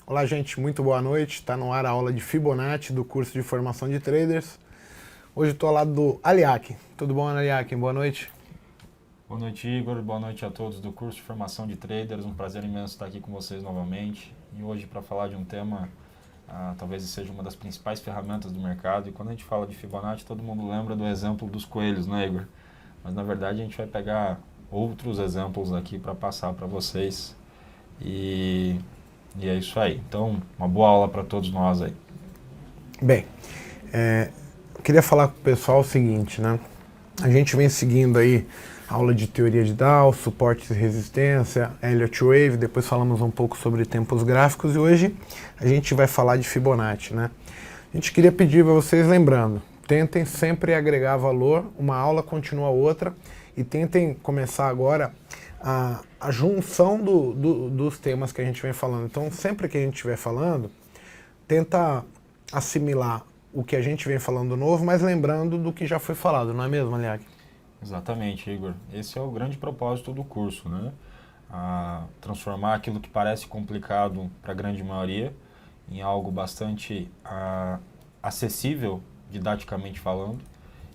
Olá, gente, muito boa noite. Está no ar a aula de Fibonacci do curso de formação de traders. Hoje estou ao lado do Aliakin. Tudo bom, Aliakin? Boa noite. Boa noite, Igor. Boa noite a todos do curso de formação de traders. Um prazer imenso estar aqui com vocês novamente. E hoje para falar de um tema, talvez seja uma das principais ferramentas do mercado. E quando a gente fala de Fibonacci, todo mundo lembra do exemplo dos coelhos, né, Igor? Mas na verdade a gente vai pegar outros exemplos aqui para passar para vocês. E é isso aí. Então, uma boa aula para todos nós aí. Bem, eu queria falar com o pessoal o seguinte, né? A gente vem seguindo aí aula de teoria de Dow, suporte e resistência, Elliott Wave, depois falamos um pouco sobre tempos gráficos e hoje a gente vai falar de Fibonacci, né? A gente queria pedir para vocês, lembrando, tentem sempre agregar valor, uma aula continua a outra e tentem começar agora a junção dos temas que a gente vem falando. Então, sempre que a gente estiver falando, tenta assimilar o que a gente vem falando novo, mas lembrando do que já foi falado, não é mesmo, Aliakin? Exatamente, Igor. Esse é o grande propósito do curso, né? Transformar aquilo que parece complicado para a grande maioria em algo bastante acessível, didaticamente falando,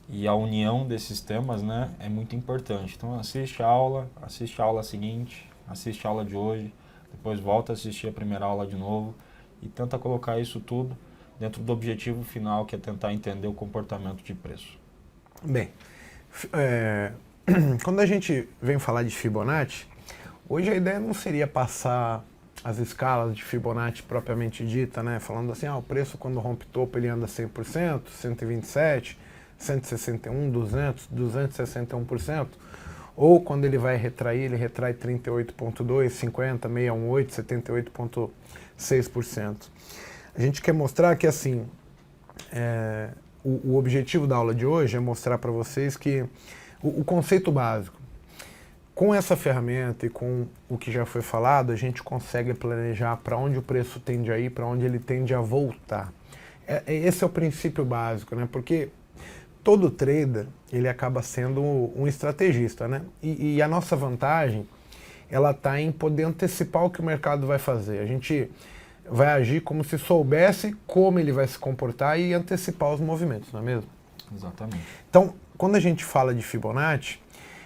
e a união desses temas, né, é muito importante. Então assiste a aula seguinte, assiste a aula de hoje, depois volta a assistir a primeira aula de novo e tenta colocar isso tudo dentro do objetivo final, que é tentar entender o comportamento de preço. Bem, quando a gente vem falar de Fibonacci, hoje a ideia não seria passar as escalas de Fibonacci propriamente dita, né? Falando assim, o preço quando rompe topo ele anda 100%, 127%, 161%, 200%, 261%, ou quando ele vai retrair, ele retrai 38,2%, 50%, 618%, 78,6%. A gente quer mostrar que assim, o objetivo da aula de hoje é mostrar para vocês que o conceito básico, com essa ferramenta e com o que já foi falado, a gente consegue planejar para onde o preço tende a ir, para onde ele tende a voltar. Esse é o princípio básico, né? Porque todo trader, ele acaba sendo um estrategista, né? E a nossa vantagem, ela está em poder antecipar o que o mercado vai fazer. A gente vai agir como se soubesse como ele vai se comportar e antecipar os movimentos, não é mesmo? Exatamente. Então, quando a gente fala de Fibonacci,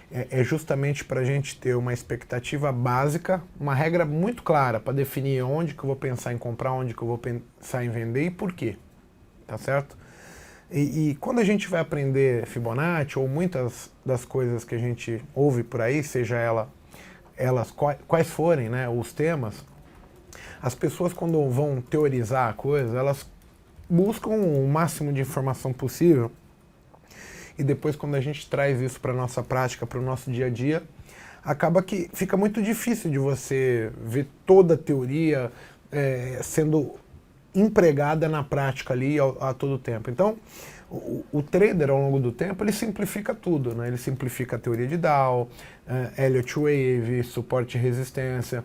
é justamente para a gente ter uma expectativa básica, uma regra muito clara para definir onde que eu vou pensar em comprar, onde que eu vou pensar em vender e por quê, tá certo? E quando a gente vai aprender Fibonacci, ou muitas das coisas que a gente ouve por aí, seja elas quais forem, né, os temas, as pessoas quando vão teorizar a coisa, elas buscam o máximo de informação possível e depois quando a gente traz isso para a nossa prática, para o nosso dia a dia, acaba que fica muito difícil de você ver toda a teoria sendo empregada na prática ali a todo tempo. Então, o trader, ao longo do tempo, ele simplifica tudo, né? Ele simplifica a teoria de Dow, Elliott Wave, suporte e resistência,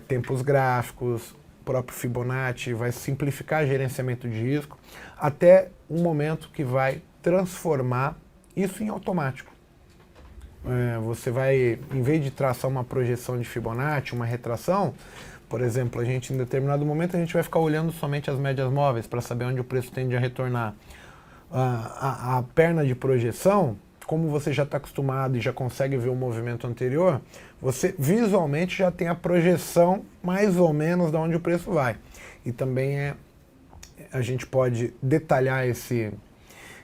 tempos gráficos, próprio Fibonacci, vai simplificar gerenciamento de risco, até um momento que vai transformar isso em automático. Você vai, em vez de traçar uma projeção de Fibonacci, uma retração, por exemplo, a gente em determinado momento a gente vai ficar olhando somente as médias móveis para saber onde o preço tende a retornar. A perna de projeção, como você já está acostumado e já consegue ver o movimento anterior, você visualmente já tem a projeção mais ou menos de onde o preço vai. E também a gente pode detalhar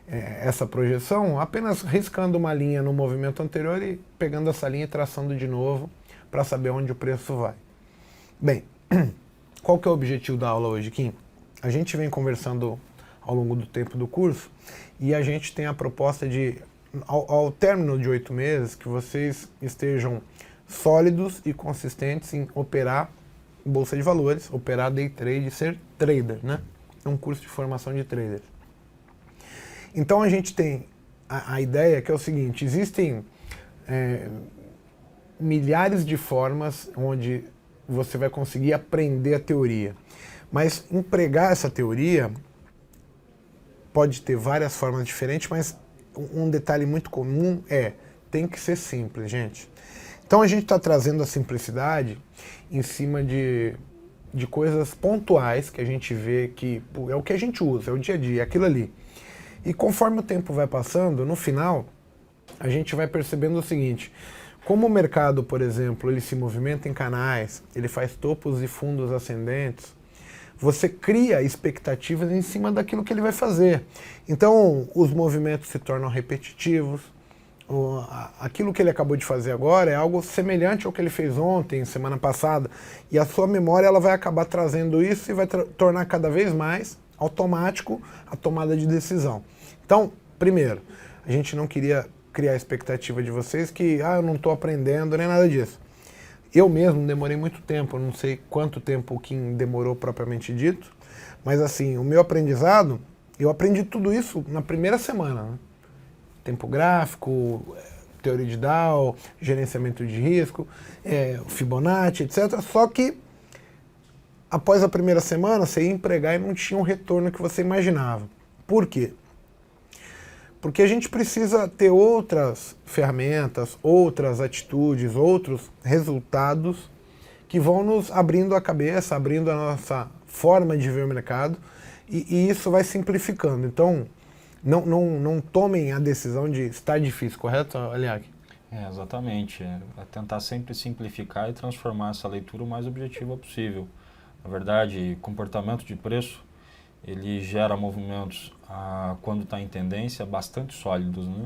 essa projeção apenas riscando uma linha no movimento anterior e pegando essa linha e traçando de novo para saber onde o preço vai. Bem, qual que é o objetivo da aula hoje, Kim? A gente vem conversando ao longo do tempo do curso e a gente tem a proposta de, ao término de 8 meses, que vocês estejam sólidos e consistentes em operar bolsa de valores, operar day trade e ser trader, né? É um curso de formação de traders. Então a gente tem a ideia que é o seguinte, existem milhares de formas onde você vai conseguir aprender a teoria. Mas empregar essa teoria pode ter várias formas diferentes, mas um detalhe muito comum tem que ser simples, gente. Então a gente está trazendo a simplicidade em cima de de coisas pontuais que a gente vê que é o que a gente usa, é o dia a dia, é aquilo ali. E conforme o tempo vai passando, no final, a gente vai percebendo o seguinte: como o mercado, por exemplo, ele se movimenta em canais, ele faz topos e fundos ascendentes, você cria expectativas em cima daquilo que ele vai fazer. Então, os movimentos se tornam repetitivos. Aquilo que ele acabou de fazer agora é algo semelhante ao que ele fez ontem, semana passada, e a sua memória ela vai acabar trazendo isso e vai tornar cada vez mais automático a tomada de decisão. Então, primeiro, a gente não queria criar a expectativa de vocês que eu não estou aprendendo, nem nada disso. Eu mesmo demorei muito tempo, não sei quanto tempo o Kim demorou propriamente dito, mas assim, o meu aprendizado, eu aprendi tudo isso na primeira semana, né? Tempo gráfico, teoria de Dow, gerenciamento de risco, Fibonacci, etc. Só que após a primeira semana você ia empregar e não tinha um retorno que você imaginava. Por quê? Porque a gente precisa ter outras ferramentas, outras atitudes, outros resultados que vão nos abrindo a cabeça, abrindo a nossa forma de ver o mercado, e isso vai simplificando. Então, não tomem a decisão de estar difícil, correto, Aliag? Exatamente. É tentar sempre simplificar e transformar essa leitura o mais objetiva possível. Na verdade, comportamento de preço, ele gera movimentos quando está em tendência bastante sólidos, né?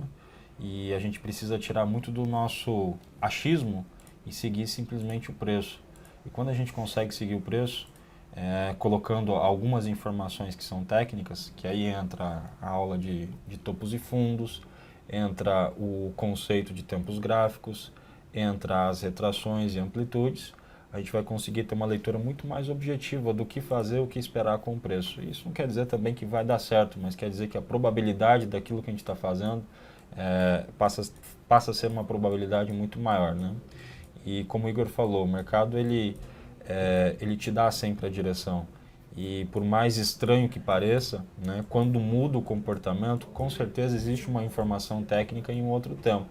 E a gente precisa tirar muito do nosso achismo e seguir simplesmente o preço. E quando a gente consegue seguir o preço, colocando algumas informações que são técnicas, que aí entra a aula de topos e fundos, entra o conceito de tempos gráficos, entra as retrações e amplitudes, a gente vai conseguir ter uma leitura muito mais objetiva do que fazer, o que esperar com o preço. Isso não quer dizer também que vai dar certo, mas quer dizer que a probabilidade daquilo que a gente está fazendo passa a ser uma probabilidade muito maior, né? E como o Igor falou, o mercado ele te dá sempre a direção. E por mais estranho que pareça, né, quando muda o comportamento, com certeza existe uma informação técnica em um outro tempo.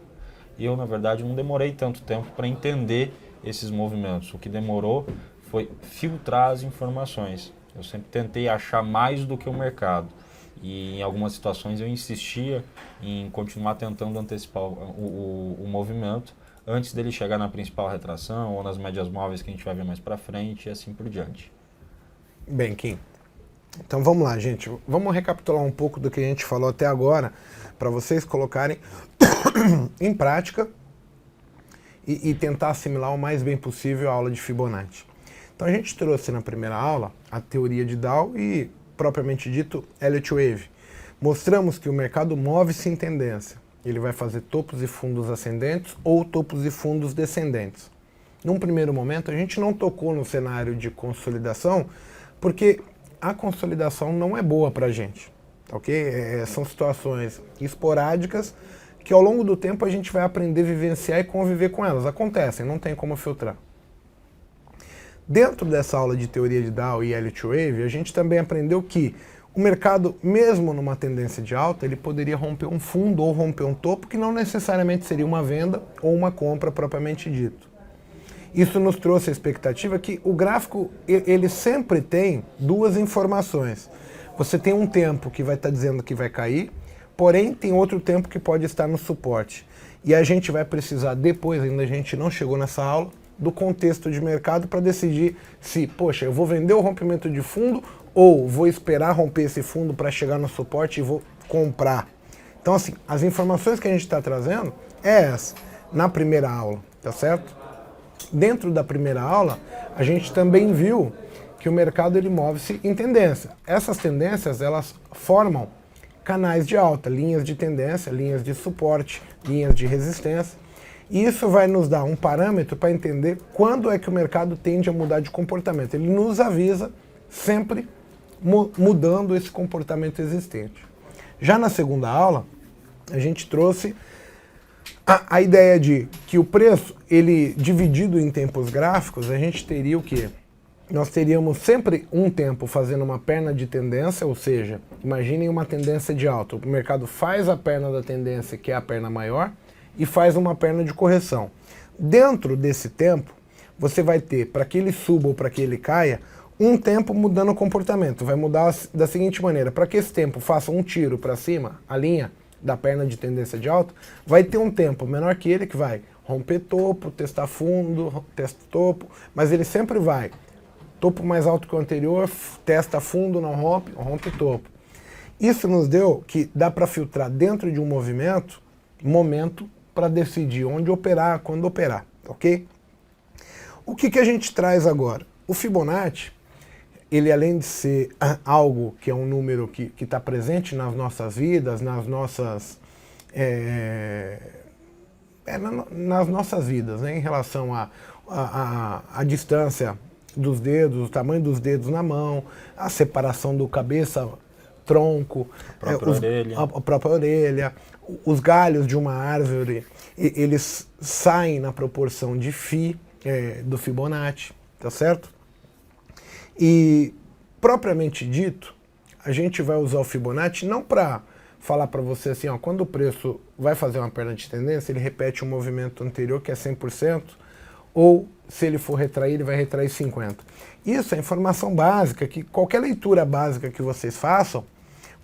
E eu, na verdade, não demorei tanto tempo para entender esses movimentos. O que demorou foi filtrar as informações. Eu sempre tentei achar mais do que o mercado. E em algumas situações eu insistia em continuar tentando antecipar o movimento antes dele chegar na principal retração ou nas médias móveis que a gente vai ver mais para frente e assim por diante. Bem, Kim, então vamos lá, gente. Vamos recapitular um pouco do que a gente falou até agora para vocês colocarem em prática e tentar assimilar o mais bem possível a aula de Fibonacci. Então a gente trouxe na primeira aula a teoria de Dow e, propriamente dito, Elliott Wave. Mostramos que o mercado move-se em tendência. Ele vai fazer topos e fundos ascendentes ou topos e fundos descendentes. Num primeiro momento, a gente não tocou no cenário de consolidação, porque a consolidação não é boa para a gente, ok? São situações esporádicas que ao longo do tempo a gente vai aprender a vivenciar e conviver com elas. Acontecem, não tem como filtrar. Dentro dessa aula de teoria de Dow e Elliott Wave, a gente também aprendeu que o mercado, mesmo numa tendência de alta, ele poderia romper um fundo ou romper um topo, que não necessariamente seria uma venda ou uma compra propriamente dito. Isso nos trouxe a expectativa que o gráfico, ele sempre tem duas informações. Você tem um tempo que vai estar dizendo que vai cair, porém tem outro tempo que pode estar no suporte. E a gente vai precisar depois, ainda a gente não chegou nessa aula, do contexto de mercado para decidir se, poxa, eu vou vender o rompimento de fundo ou vou esperar romper esse fundo para chegar no suporte e vou comprar. Então, assim, as informações que a gente está trazendo é essa, na primeira aula, tá certo? Dentro da primeira aula, a gente também viu que o mercado ele move-se em tendência. Essas tendências, elas formam canais de alta, linhas de tendência, linhas de suporte, linhas de resistência. E isso vai nos dar um parâmetro para entender quando é que o mercado tende a mudar de comportamento. Ele nos avisa sempre mudando esse comportamento existente. Já na segunda aula, a gente trouxe a ideia de que o preço, ele dividido em tempos gráficos, a gente teria o quê? Nós teríamos sempre um tempo fazendo uma perna de tendência, ou seja, imaginem uma tendência de alta. O mercado faz a perna da tendência, que é a perna maior, e faz uma perna de correção. Dentro desse tempo, você vai ter, para que ele suba ou para que ele caia, um tempo mudando o comportamento. Vai mudar da seguinte maneira: para que esse tempo faça um tiro para cima, a linha da perna de tendência de alta, vai ter um tempo menor que ele que vai romper topo, testar fundo, testa topo, mas ele sempre vai topo mais alto que o anterior, testa fundo, não rompe, rompe topo. Isso nos deu que dá para filtrar dentro de um movimento, momento para decidir onde operar, quando operar, ok? O que a gente traz agora? O Fibonacci, ele além de ser algo que é um número que está presente nas nossas vidas, nas nossas vidas, né, em relação à distância dos dedos, o tamanho dos dedos na mão, a separação do cabeça-tronco, a própria orelha, os galhos de uma árvore, eles saem na proporção de φ do Fibonacci, tá certo? E, propriamente dito, a gente vai usar o Fibonacci não para falar para você assim, ó, quando o preço vai fazer uma perna de tendência, ele repete um movimento anterior que é 100%, ou se ele for retrair, ele vai retrair 50%. Isso é informação básica, que qualquer leitura básica que vocês façam,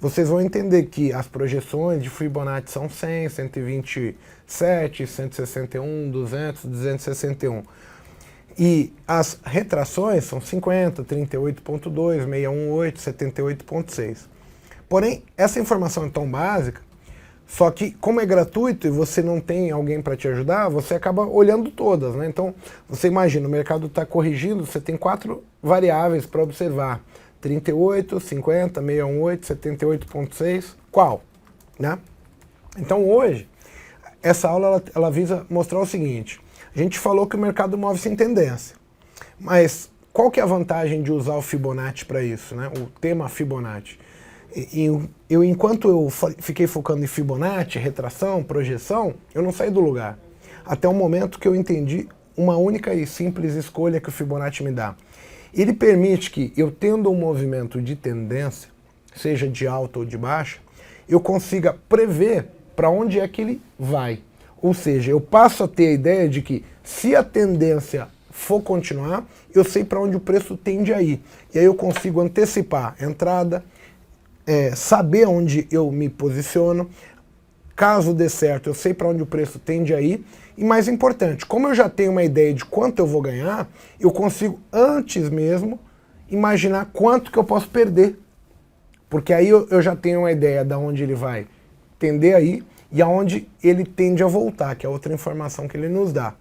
vocês vão entender que as projeções de Fibonacci são 100, 127, 161, 200, 261. E as retrações são 50, 38.2, 618, 78.6. Porém, essa informação é tão básica, só que como é gratuito e você não tem alguém para te ajudar, você acaba olhando todas, né? Então, você imagina, o mercado está corrigindo, você tem 4 variáveis para observar. 38, 50, 618, 78.6, qual? Né? Então, hoje, essa aula ela visa mostrar o seguinte: a gente falou que o mercado move-se em tendência, mas qual que é a vantagem de usar o Fibonacci para isso, né? O tema Fibonacci. Enquanto eu fiquei focando em Fibonacci, retração, projeção, eu não saí do lugar. Até o momento que eu entendi uma única e simples escolha que o Fibonacci me dá. Ele permite que, eu tendo um movimento de tendência, seja de alta ou de baixa, eu consiga prever para onde é que ele vai. Ou seja, eu passo a ter a ideia de que, se a tendência for continuar, eu sei para onde o preço tende a ir. E aí eu consigo antecipar a entrada, saber onde eu me posiciono. Caso dê certo, eu sei para onde o preço tende a ir. E mais importante, como eu já tenho uma ideia de quanto eu vou ganhar, eu consigo antes mesmo imaginar quanto que eu posso perder. Porque aí eu já tenho uma ideia de onde ele vai tender a ir e aonde ele tende a voltar, que é outra informação que ele nos dá.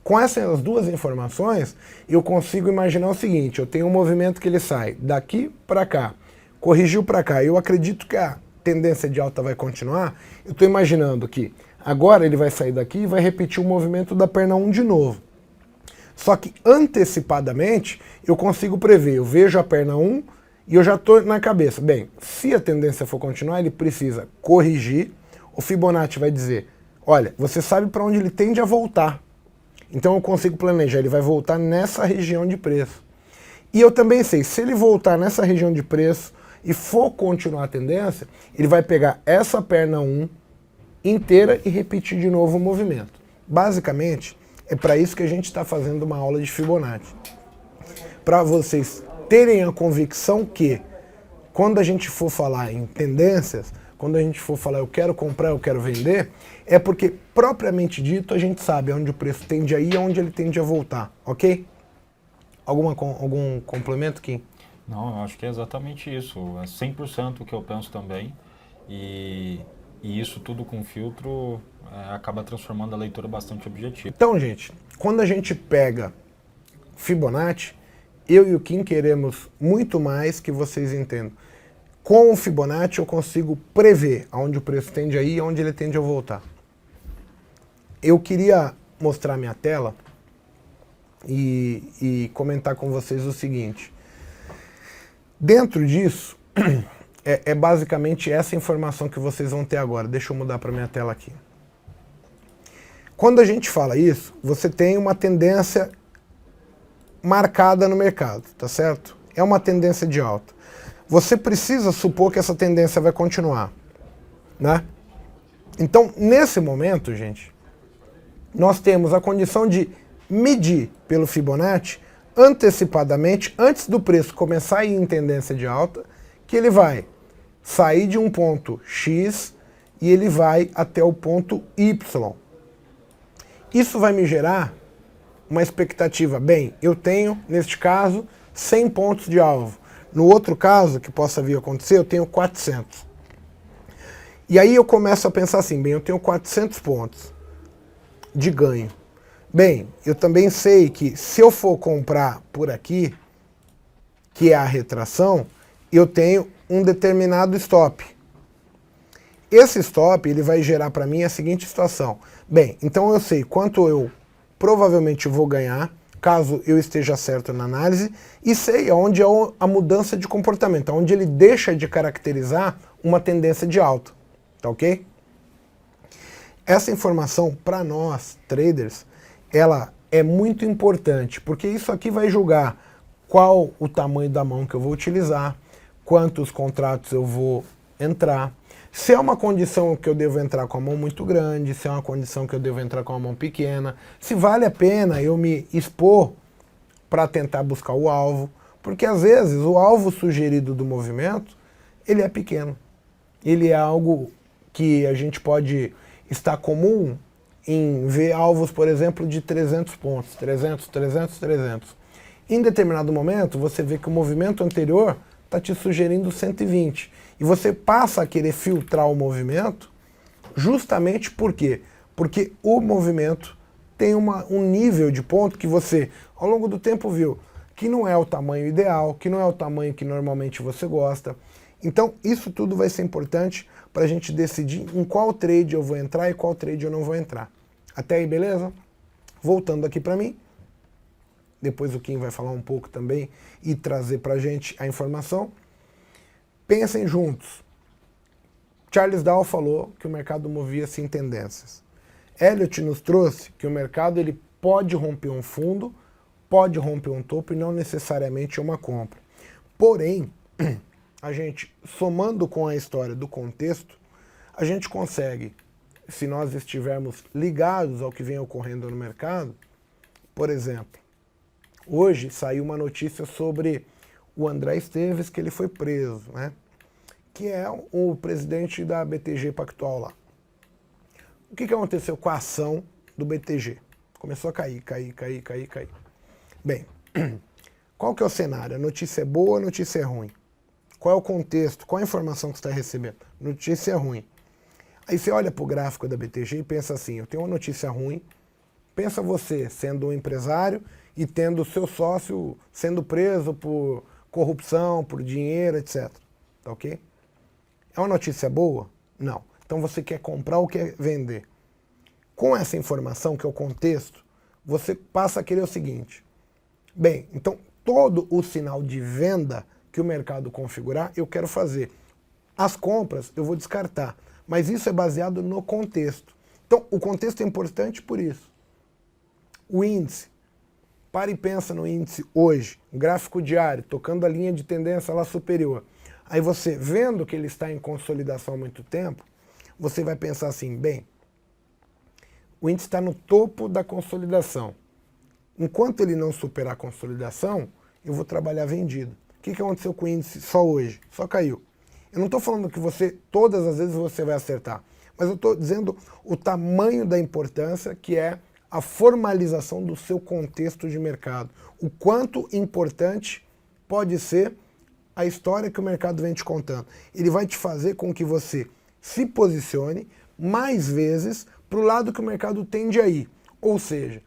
Com essas duas informações, eu consigo imaginar o seguinte: eu tenho um movimento que ele sai daqui para cá, corrigiu para cá, eu acredito que a tendência de alta vai continuar, eu estou imaginando que agora ele vai sair daqui e vai repetir o movimento da perna 1 de novo. Só que antecipadamente eu consigo prever, eu vejo a perna 1 e eu já estou na cabeça, bem, se a tendência for continuar, ele precisa corrigir, o Fibonacci vai dizer, olha, você sabe para onde ele tende a voltar. Então eu consigo planejar, ele vai voltar nessa região de preço. E eu também sei, se ele voltar nessa região de preço e for continuar a tendência, ele vai pegar essa perna 1 inteira e repetir de novo o movimento. Basicamente, é para isso que a gente está fazendo uma aula de Fibonacci. Para vocês terem a convicção que, quando a gente for falar em tendências, quando a gente for falar eu quero comprar, eu quero vender, é porque, propriamente dito, a gente sabe onde o preço tende a ir e onde ele tende a voltar, ok? Algum complemento, Kim? Não, eu acho que é exatamente isso. É 100% o que eu penso também. E isso tudo com filtro acaba transformando a leitura bastante objetiva. Então, gente, quando a gente pega Fibonacci, eu e o Kim queremos muito mais que vocês entendam. Com o Fibonacci eu consigo prever aonde o preço tende a ir e onde ele tende a voltar. Eu queria mostrar minha tela e comentar com vocês o seguinte. Dentro disso, é basicamente essa informação que vocês vão ter agora. Deixa eu mudar para minha tela aqui. Quando a gente fala isso, você tem uma tendência marcada no mercado, tá certo? É uma tendência de alta. Você precisa supor que essa tendência vai continuar, né? Então, nesse momento, gente, nós temos a condição de medir pelo Fibonacci antecipadamente, antes do preço começar a ir em tendência de alta, que ele vai sair de um ponto X e ele vai até o ponto Y. Isso vai me gerar uma expectativa. Bem, eu tenho, neste caso, 100 pontos de alvo. No outro caso, que possa vir a acontecer, eu tenho 400. E aí eu começo a pensar assim, bem, eu tenho 400 pontos de ganho. Bem, eu também sei que se eu for comprar por aqui, que é a retração, eu tenho um determinado stop. Esse stop ele vai gerar para mim a seguinte situação. Bem, então eu sei quanto eu provavelmente vou ganhar, caso eu esteja certo na análise, e sei aonde é a mudança de comportamento, onde ele deixa de caracterizar uma tendência de alta. Tá ok? Essa informação, para nós, traders, ela é muito importante, porque isso aqui vai julgar qual o tamanho da mão que eu vou utilizar, quantos contratos eu vou entrar, se é uma condição que eu devo entrar com a mão muito grande, se é uma condição que eu devo entrar com a mão pequena, se vale a pena eu me expor para tentar buscar o alvo, porque às vezes o alvo sugerido do movimento, ele é pequeno. Ele é algo que a gente pode estar comum em ver alvos, por exemplo, de 300 pontos, 300, 300, 300. Em determinado momento, você vê que o movimento anterior está te sugerindo 120. E você passa a querer filtrar o movimento justamente por quê? Porque o movimento tem um nível de ponto que você, ao longo do tempo, viu que não é o tamanho ideal, que não é o tamanho que normalmente você gosta. Então, isso tudo vai ser importante para a gente decidir em qual trade eu vou entrar e qual trade eu não vou entrar. Até aí, beleza? Voltando aqui para mim. Depois o Kim vai falar um pouco também e trazer para a gente a informação. Pensem juntos. Charles Dow falou que o mercado movia-se em tendências. Elliott nos trouxe que o mercado ele pode romper um fundo, pode romper um topo e não necessariamente uma compra. Porém, a gente, somando com a história do contexto, a gente consegue, se nós estivermos ligados ao que vem ocorrendo no mercado, por exemplo, hoje saiu uma notícia sobre o André Esteves, que ele foi preso, né? Que é o presidente da BTG Pactual lá. O que aconteceu com a ação do BTG? Começou a cair. Bem, qual que é o cenário? A notícia é boa, a notícia é ruim? Qual é o contexto? Qual a informação que você está recebendo? Notícia ruim. Aí você olha para o gráfico da BTG e pensa assim, eu tenho uma notícia ruim, pensa você sendo um empresário e tendo o seu sócio sendo preso por corrupção, por dinheiro, etc. Tá ok? É uma notícia boa? Não. Então você quer comprar ou quer vender? Com essa informação, que é o contexto, você passa a querer o seguinte. Bem, então todo o sinal de venda que o mercado configurar, eu quero fazer. As compras eu vou descartar, mas isso é baseado no contexto. Então o contexto é importante por isso. O índice, para e pensa no índice hoje, gráfico diário, tocando a linha de tendência lá superior. Aí você, vendo que ele está em consolidação há muito tempo, você vai pensar assim, bem, o índice está no topo da consolidação. Enquanto ele não superar a consolidação, eu vou trabalhar vendido. O que aconteceu com o índice só hoje? Só caiu. Eu não estou falando que você, todas as vezes você vai acertar, mas eu estou dizendo o tamanho da importância que é a formalização do seu contexto de mercado. O quanto importante pode ser a história que o mercado vem te contando. Ele vai te fazer com que você se posicione mais vezes para o lado que o mercado tende a ir. Ou seja,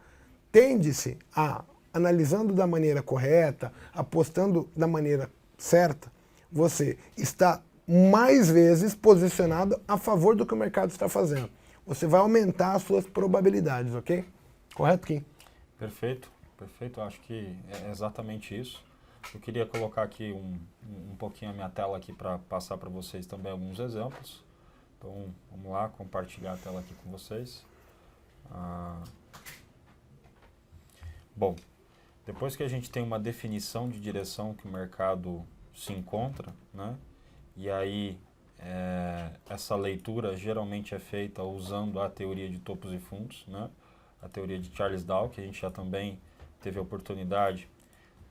tende-se a, analisando da maneira correta, apostando da maneira certa, você está mais vezes posicionado a favor do que o mercado está fazendo. Você vai aumentar as suas probabilidades, ok? Correto, Kim? Perfeito, perfeito. Acho que é exatamente isso. Eu queria colocar aqui um pouquinho a minha tela aqui para passar para vocês também alguns exemplos. Então, vamos lá, compartilhar a tela aqui com vocês. Bom, depois que a gente tem uma definição de direção que o mercado se encontra, né? E aí essa leitura geralmente é feita usando a teoria de topos e fundos, né? A teoria de Charles Dow, que a gente já também teve a oportunidade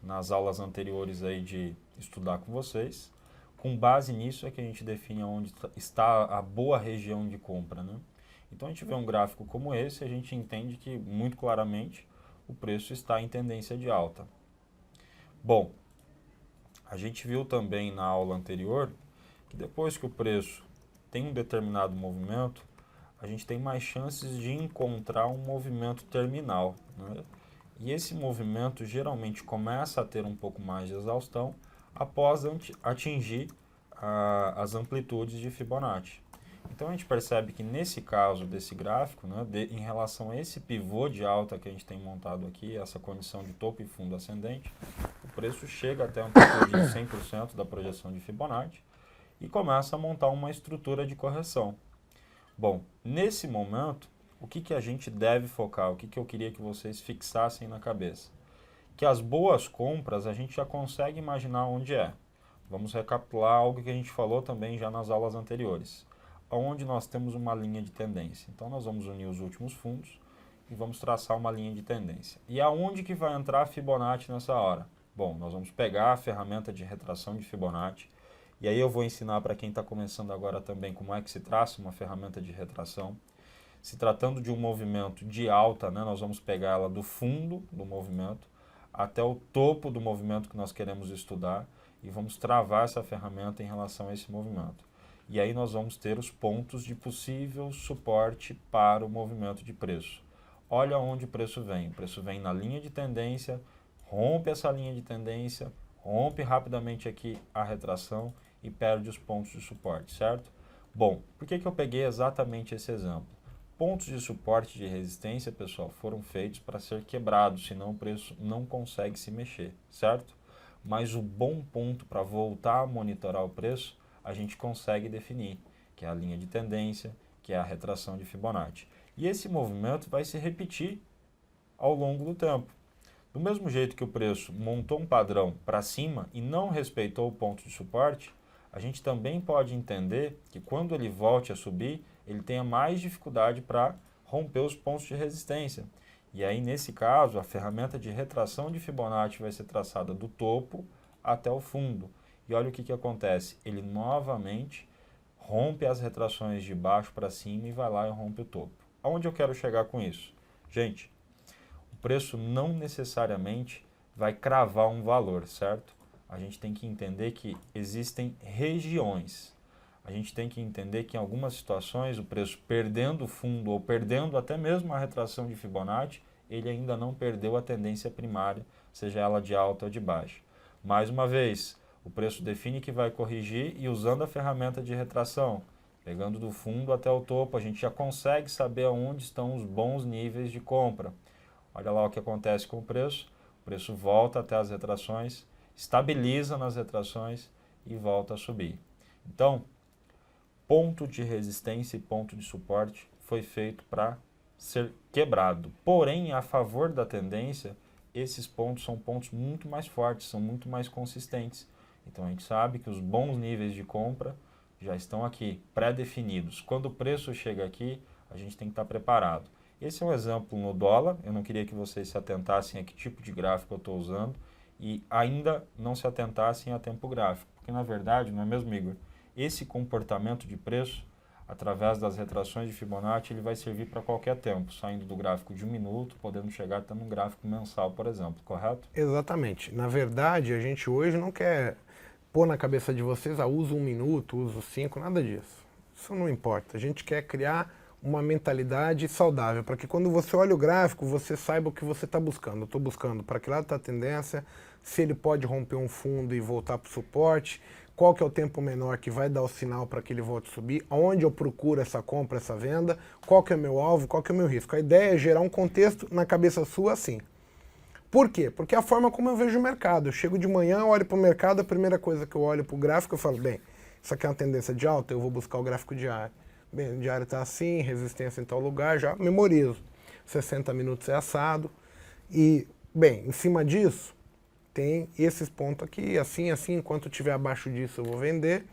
nas aulas anteriores aí de estudar com vocês. Com base nisso é que a gente define onde está a boa região de compra, né? Então a gente vê um gráfico como esse, a gente entende que muito claramente o preço está em tendência de alta. Bom, a gente viu também na aula anterior que depois que o preço tem um determinado movimento, a gente tem mais chances de encontrar um movimento terminal, né? E esse movimento geralmente começa a ter um pouco mais de exaustão após atingir as amplitudes de Fibonacci. Então a gente percebe que nesse caso desse gráfico, né, em relação a esse pivô de alta que a gente tem montado aqui, essa condição de topo e fundo ascendente, o preço chega até a amplitude de 100% da projeção de Fibonacci e começa a montar uma estrutura de correção. Bom, nesse momento, o que a gente deve focar? O que eu queria que vocês fixassem na cabeça? Que as boas compras a gente já consegue imaginar onde é. Vamos recapitular algo que a gente falou também já nas aulas anteriores, onde nós temos uma linha de tendência. Então nós vamos unir os últimos fundos e vamos traçar uma linha de tendência. E aonde que vai entrar a Fibonacci nessa hora? Bom, nós vamos pegar a ferramenta de retração de Fibonacci, e aí eu vou ensinar para quem está começando agora também como é que se traça uma ferramenta de retração. Se tratando de um movimento de alta, né, nós vamos pegar ela do fundo do movimento até o topo do movimento que nós queremos estudar e vamos travar essa ferramenta em relação a esse movimento. E aí nós vamos ter os pontos de possível suporte para o movimento de preço. Olha onde o preço vem. O preço vem na linha de tendência, rompe essa linha de tendência, rompe rapidamente aqui a retração e perde os pontos de suporte, certo? Bom, por que eu peguei exatamente esse exemplo? Pontos de suporte e de resistência, pessoal, foram feitos para ser quebrados, senão o preço não consegue se mexer, certo? Mas o bom ponto para voltar a monitorar o preço, a gente consegue definir, que é a linha de tendência, que é a retração de Fibonacci. E esse movimento vai se repetir ao longo do tempo. Do mesmo jeito que o preço montou um padrão para cima e não respeitou o ponto de suporte, a gente também pode entender que quando ele volte a subir, ele tenha mais dificuldade para romper os pontos de resistência. E aí, nesse caso, a ferramenta de retração de Fibonacci vai ser traçada do topo até o fundo. E olha o que acontece, ele novamente rompe as retrações de baixo para cima e vai lá e rompe o topo. Aonde eu quero chegar com isso? Gente, o preço não necessariamente vai cravar um valor, certo? A gente tem que entender que existem regiões. A gente tem que entender que em algumas situações o preço perdendo o fundo ou perdendo até mesmo a retração de Fibonacci, ele ainda não perdeu a tendência primária, seja ela de alta ou de baixa. Mais uma vez, o preço define que vai corrigir e usando a ferramenta de retração, pegando do fundo até o topo, a gente já consegue saber onde estão os bons níveis de compra. Olha lá o que acontece com o preço volta até as retrações, estabiliza nas retrações e volta a subir. Então, ponto de resistência e ponto de suporte foi feito para ser quebrado. Porém, a favor da tendência, esses pontos são pontos muito mais fortes, são muito mais consistentes. Então a gente sabe que os bons níveis de compra já estão aqui, pré-definidos. Quando o preço chega aqui, a gente tem que estar preparado. Esse é um exemplo no dólar, eu não queria que vocês se atentassem a que tipo de gráfico eu estou usando e ainda não se atentassem a tempo gráfico, porque na verdade, não é mesmo, Igor? Esse comportamento de preço, através das retrações de Fibonacci, ele vai servir para qualquer tempo, saindo do gráfico de 1 minuto, podendo chegar até num gráfico mensal, por exemplo, correto? Exatamente. Na verdade, a gente hoje não quer pôr na cabeça de vocês, uso 1 minuto, uso 5, nada disso. Isso não importa. A gente quer criar uma mentalidade saudável, para que quando você olha o gráfico, você saiba o que você está buscando. Eu estou buscando para que lado está a tendência, se ele pode romper um fundo e voltar para o suporte, qual que é o tempo menor que vai dar o sinal para que ele volte a subir, aonde eu procuro essa compra, essa venda, qual que é o meu alvo, qual que é o meu risco. A ideia é gerar um contexto na cabeça sua assim. Por quê? Porque é a forma como eu vejo o mercado. Eu chego de manhã, olho para o mercado, a primeira coisa que eu olho para o gráfico, eu falo, bem, isso aqui é uma tendência de alta, eu vou buscar o gráfico diário. Bem, o diário está assim, resistência em tal lugar, já memorizo. 60 minutos é assado. E, bem, em cima disso, tem esses pontos aqui, assim, enquanto estiver abaixo disso eu vou vender.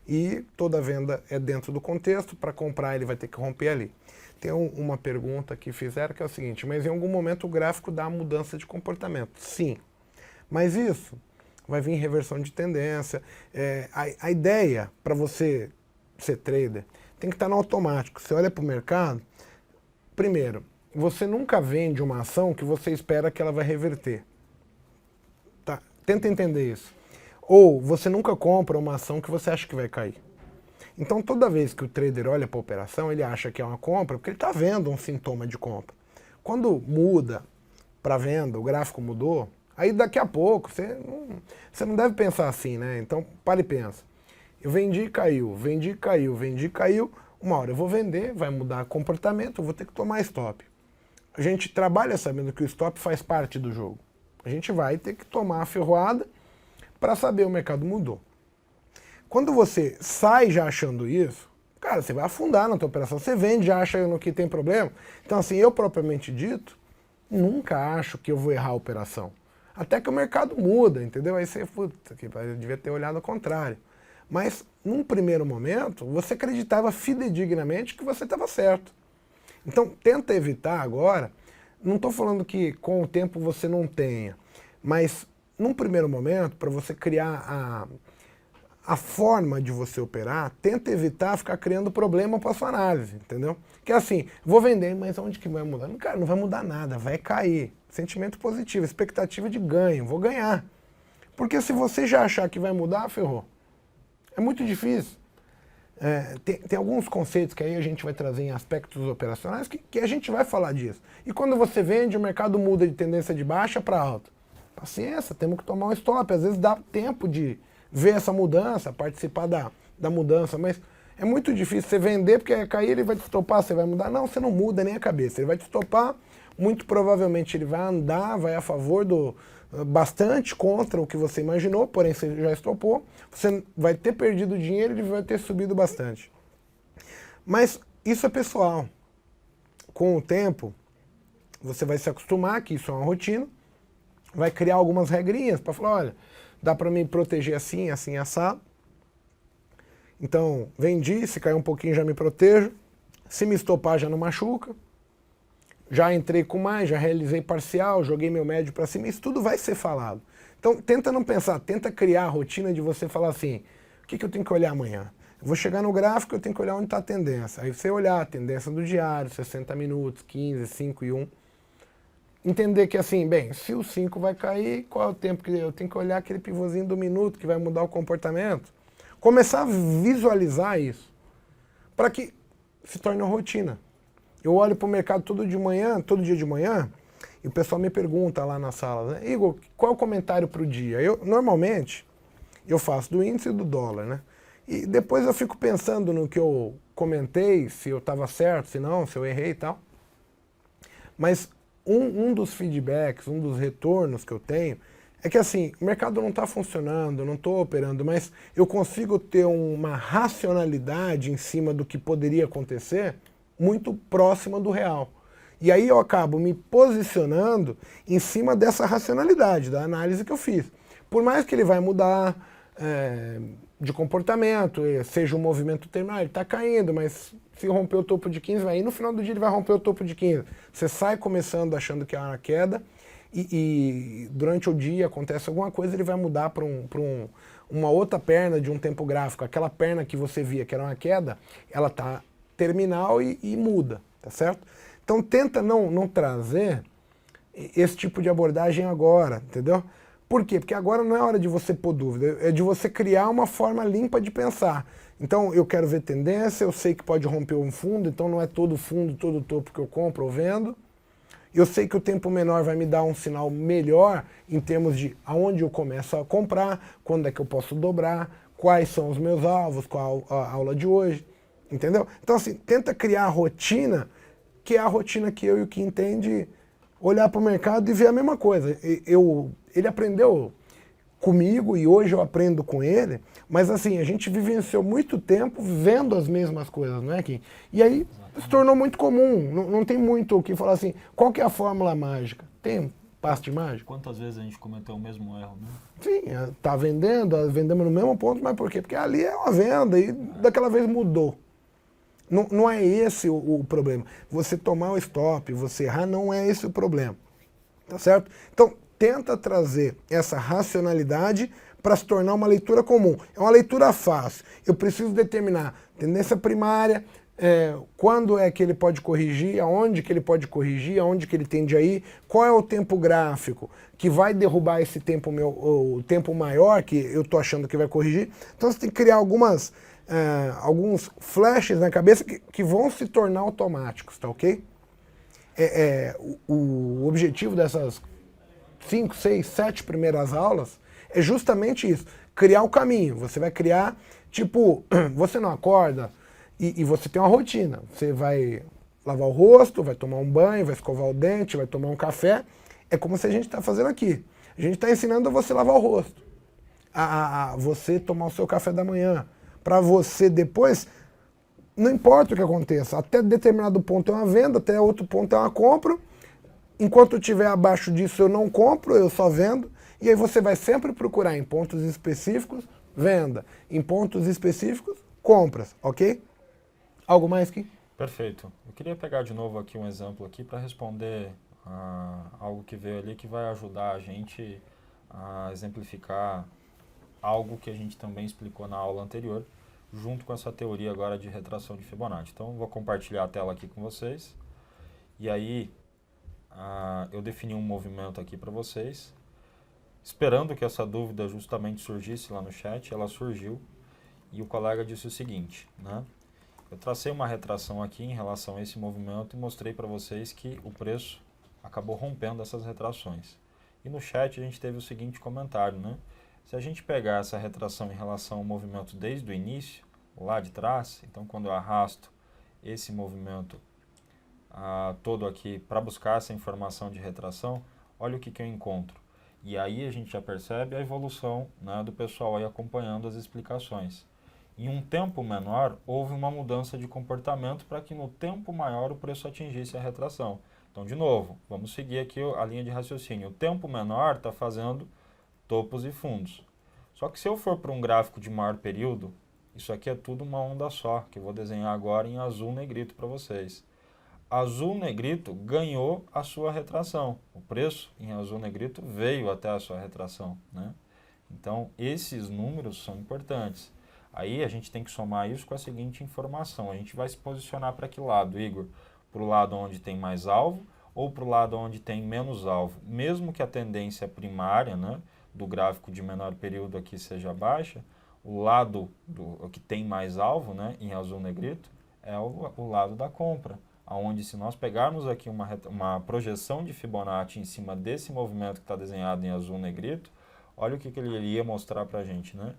E toda venda é dentro do contexto, para comprar ele vai ter que romper ali. Tem uma pergunta que fizeram que é o seguinte, mas em algum momento o gráfico dá mudança de comportamento. Sim, Mas isso vai vir reversão de tendência. A ideia para você ser trader tem que estar no automático. Você olha para o mercado, primeiro, você nunca vende uma ação que você espera que ela vai reverter. Tá? Tenta entender isso. Ou você nunca compra uma ação que você acha que vai cair. Então toda vez que o trader olha para a operação, ele acha que é uma compra porque ele está vendo um sintoma de compra. Quando muda para venda, o gráfico mudou, aí daqui a pouco você não deve pensar assim, né? Então para e pensa. Eu vendi e caiu, vendi e caiu, vendi e caiu. Uma hora eu vou vender, vai mudar o comportamento, eu vou ter que tomar stop. A gente trabalha sabendo que o stop faz parte do jogo. A gente vai ter que tomar a ferroada para saber o mercado mudou. Quando você sai já achando isso, cara, você vai afundar na tua operação. Você vende já achando que tem problema. Então assim, eu propriamente dito, nunca acho que eu vou errar a operação. Até que o mercado muda, entendeu? Aí você, puta, eu devia ter olhado ao contrário. Mas, num primeiro momento, você acreditava fidedignamente que você estava certo. Então, tenta evitar agora, não estou falando que com o tempo você não tenha, mas, num primeiro momento, para você criar a forma de você operar, tenta evitar ficar criando problema para sua análise, entendeu? Que é assim, vou vender, mas onde que vai mudar? Cara, não vai mudar nada, vai cair. Sentimento positivo, expectativa de ganho, vou ganhar. Porque se você já achar que vai mudar, ferrou. É muito difícil. Tem alguns conceitos que aí a gente vai trazer em aspectos operacionais que a gente vai falar disso. E quando você vende, o mercado muda de tendência de baixa para alta. Paciência, temos que tomar um stop. Às vezes dá tempo de ver essa mudança, participar da mudança, mas é muito difícil você vender porque cair ele vai te estopar, você vai mudar. Não, você não muda nem a cabeça, ele vai te estopar, muito provavelmente ele vai andar, vai a favor bastante contra o que você imaginou, porém você já estopou, você vai ter perdido dinheiro e ele vai ter subido bastante. Mas isso é pessoal. Com o tempo, você vai se acostumar que isso é uma rotina, vai criar algumas regrinhas para falar, olha, dá para me proteger assim, assim, assado. Então, vendi, se cair um pouquinho já me protejo. Se me estopar já não machuca. Já entrei com mais, já realizei parcial, joguei meu médio para cima. Isso tudo vai ser falado. Então, tenta não pensar, tenta criar a rotina de você falar assim, o que eu tenho que olhar amanhã? Eu vou chegar no gráfico, eu tenho que olhar onde está a tendência. Aí você olhar a tendência do diário, 60 minutos, 15, 5 e 1. Entender que assim, bem, se o 5 vai cair, qual é o tempo que eu tenho que olhar aquele pivôzinho do minuto que vai mudar o comportamento? Começar a visualizar isso, para que se torne uma rotina. Eu olho para o mercado todo dia de manhã, e o pessoal me pergunta lá na sala, né? Igor, qual é o comentário para o dia? Normalmente, eu faço do índice e do dólar, né? E depois eu fico pensando no que eu comentei, se eu estava certo, se não, se eu errei e tal. Mas um dos feedbacks, um dos retornos que eu tenho, é que assim, o mercado não está funcionando, eu não estou operando, mas eu consigo ter uma racionalidade em cima do que poderia acontecer muito próxima do real. E aí eu acabo me posicionando em cima dessa racionalidade, da análise que eu fiz. Por mais que ele vai mudar de comportamento, seja um movimento terminal, ele está caindo, mas se romper o topo de 15, aí no final do dia ele vai romper o topo de 15. Você sai começando achando que é uma queda e durante o dia acontece alguma coisa, ele vai mudar para uma outra perna de um tempo gráfico. Aquela perna que você via que era uma queda, ela está terminal e muda, tá certo? Então tenta não trazer esse tipo de abordagem agora, entendeu? Por quê? Porque agora não é hora de você pôr dúvida, é de você criar uma forma limpa de pensar. Então eu quero ver tendência, eu sei que pode romper um fundo, então não é todo fundo, todo topo que eu compro ou vendo. Eu sei que o tempo menor vai me dar um sinal melhor em termos de aonde eu começo a comprar, quando é que eu posso dobrar, quais são os meus alvos, qual a aula de hoje, entendeu? Então assim, tenta criar a rotina, que é a rotina que eu e o que entende olhar para o mercado e ver a mesma coisa. Ele aprendeu comigo e hoje eu aprendo com ele, mas assim, a gente vivenciou muito tempo vendo as mesmas coisas, não é, Kim? E aí se tornou muito comum, não tem muito o que falar assim, qual que é a fórmula mágica? Tem um passe de mágica? Quantas vezes a gente cometeu o mesmo erro, né? Sim, tá vendemos no mesmo ponto, mas por quê? Porque ali é uma venda e daquela vez mudou. Não é esse o problema. Você tomar o stop, você errar, não é esse o problema. Tá certo? Então, tenta trazer essa racionalidade para se tornar uma leitura comum. É uma leitura fácil. Eu preciso determinar tendência primária, quando é que ele pode corrigir, aonde que ele pode corrigir, aonde que ele tende a ir, qual é o tempo gráfico que vai derrubar esse tempo o tempo maior que eu estou achando que vai corrigir. Então você tem que criar alguns flashes na cabeça que vão se tornar automáticos, tá ok? O objetivo dessas 5, 6, 7 primeiras aulas é justamente isso, criar o caminho. Você vai criar, tipo, você não acorda e você tem uma rotina. Você vai lavar o rosto, vai tomar um banho, vai escovar o dente, vai tomar um café. É como se a gente está fazendo aqui. A gente está ensinando você lavar o rosto, a você tomar o seu café da manhã, para você depois, não importa o que aconteça, até determinado ponto é uma venda, até outro ponto é uma compra. Enquanto eu estiver abaixo disso, eu não compro, eu só vendo. E aí você vai sempre procurar em pontos específicos, venda. Em pontos específicos, compras, ok? Algo mais aqui? Perfeito. Eu queria pegar de novo aqui um exemplo aqui para responder algo que veio ali que vai ajudar a gente a exemplificar algo que a gente também explicou na aula anterior, junto com essa teoria agora de retração de Fibonacci. Então, vou compartilhar a tela aqui com vocês. E aí, eu defini um movimento aqui para vocês, esperando que essa dúvida justamente surgisse lá no chat. Ela surgiu e o colega disse o seguinte, né? Eu tracei uma retração aqui em relação a esse movimento e mostrei para vocês que o preço acabou rompendo essas retrações. E no chat a gente teve o seguinte comentário, né? Se a gente pegar essa retração em relação ao movimento desde o início, lá de trás, então quando eu arrasto esse movimento todo aqui para buscar essa informação de retração, olha o que eu encontro. E aí a gente já percebe a evolução, né, do pessoal aí acompanhando as explicações. Em um tempo menor, houve uma mudança de comportamento para que no tempo maior o preço atingisse a retração. Então, de novo, vamos seguir aqui a linha de raciocínio. O tempo menor está fazendo topos e fundos. Só que se eu for para um gráfico de maior período, isso aqui é tudo uma onda só, que eu vou desenhar agora em azul negrito para vocês. Azul negrito ganhou a sua retração. O preço em azul negrito veio até a sua retração, né? Então, esses números são importantes. Aí a gente tem que somar isso com a seguinte informação. A gente vai se posicionar para que lado, Igor? Para o lado onde tem mais alvo ou para o lado onde tem menos alvo? Mesmo que a tendência primária, né, do gráfico de menor período aqui seja baixa, o lado que tem mais alvo, né, em azul negrito, é o lado da compra. Onde se nós pegarmos aqui uma projeção de Fibonacci em cima desse movimento que está desenhado em azul negrito, olha o que ele iria mostrar para a gente, né?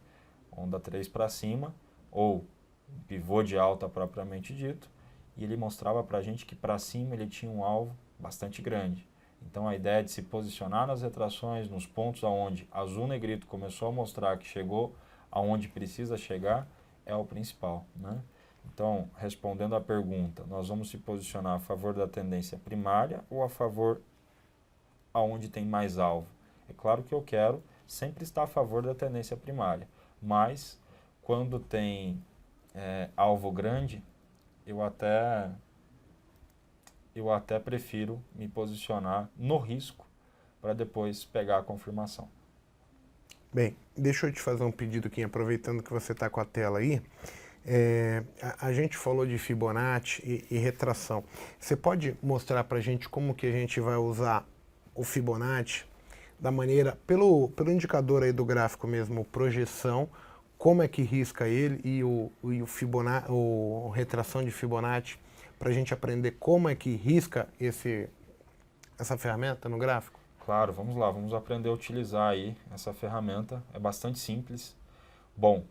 Onda 3 para cima, ou pivô de alta propriamente dito, e ele mostrava para a gente que para cima ele tinha um alvo bastante grande. Então a ideia de se posicionar nas retrações, nos pontos aonde azul negrito começou a mostrar que chegou aonde precisa chegar, é o principal, né? Então, respondendo à pergunta, nós vamos se posicionar a favor da tendência primária ou a favor aonde tem mais alvo? É claro que eu quero sempre estar a favor da tendência primária, mas quando tem alvo grande, eu até prefiro me posicionar no risco para depois pegar a confirmação. Bem, deixa eu te fazer um pedido aqui, aproveitando que você está com a tela aí. A gente falou de Fibonacci e retração. Você pode mostrar para a gente como que a gente vai usar o Fibonacci da maneira, pelo indicador aí do gráfico mesmo, projeção, como é que risca ele e o Fibonacci, retração de Fibonacci, para a gente aprender como é que risca essa ferramenta no gráfico? Claro, vamos lá, vamos aprender a utilizar aí essa ferramenta, é bastante simples. Bom,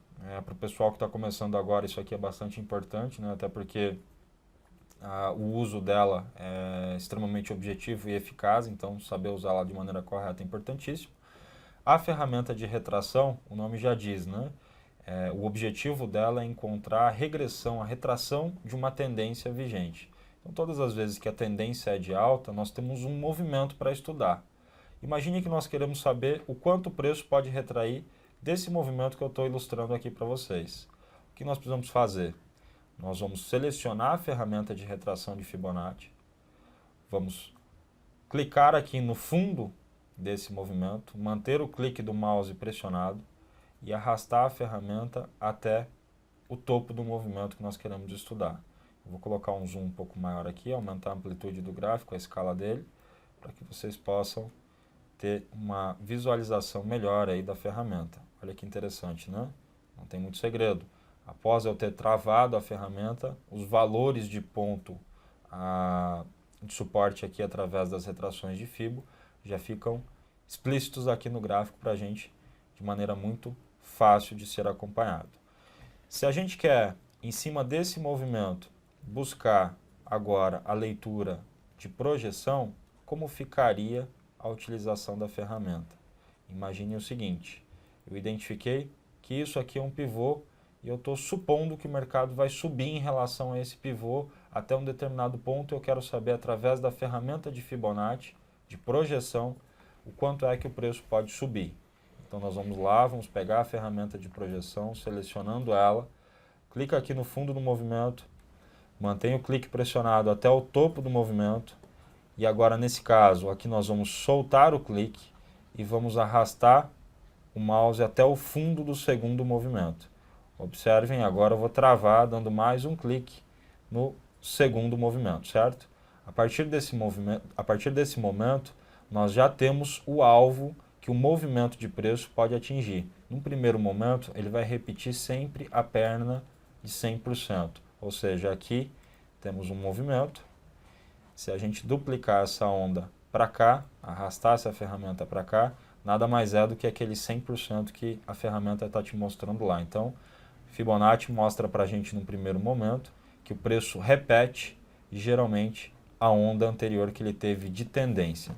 para o pessoal que está começando agora, isso aqui é bastante importante, né? Até porque o uso dela é extremamente objetivo e eficaz, então saber usá-la de maneira correta é importantíssimo. A ferramenta de retração, o nome já diz, né? O objetivo dela é encontrar a regressão, a retração de uma tendência vigente. Então, todas as vezes que a tendência é de alta, nós temos um movimento para estudar. Imagine que nós queremos saber o quanto o preço pode retrair desse movimento que eu estou ilustrando aqui para vocês. O que nós precisamos fazer? Nós vamos selecionar a ferramenta de retração de Fibonacci, vamos clicar aqui no fundo desse movimento, manter o clique do mouse pressionado e arrastar a ferramenta até o topo do movimento que nós queremos estudar. Eu vou colocar um zoom um pouco maior aqui, aumentar a amplitude do gráfico, a escala dele, para que vocês possam ter uma visualização melhor aí da ferramenta. Olha que interessante, né? Não tem muito segredo. Após eu ter travado a ferramenta, os valores de ponto de suporte aqui através das retrações de fibo já ficam explícitos aqui no gráfico para a gente de maneira muito fácil de ser acompanhado. Se a gente quer, em cima desse movimento, buscar agora a leitura de projeção, como ficaria a utilização da ferramenta? Imagine o seguinte, eu identifiquei que isso aqui é um pivô e eu estou supondo que o mercado vai subir em relação a esse pivô até um determinado ponto. Eu quero saber, através da ferramenta de Fibonacci, de projeção, o quanto é que o preço pode subir. Então nós vamos lá, vamos pegar a ferramenta de projeção, selecionando ela, clica aqui no fundo do movimento, mantém o clique pressionado até o topo do movimento, e agora nesse caso, aqui nós vamos soltar o clique e vamos arrastar o mouse até o fundo do segundo movimento. Observem, agora eu vou travar dando mais um clique no segundo movimento, certo? A partir desse momento, nós já temos o alvo que o movimento de preço pode atingir. No primeiro momento, ele vai repetir sempre a perna de 100%. Ou seja, aqui temos um movimento. Se a gente duplicar essa onda para cá, arrastar essa ferramenta para cá, nada mais é do que aquele 100% que a ferramenta está te mostrando lá. Então, Fibonacci mostra para a gente no primeiro momento que o preço repete geralmente a onda anterior que ele teve de tendência.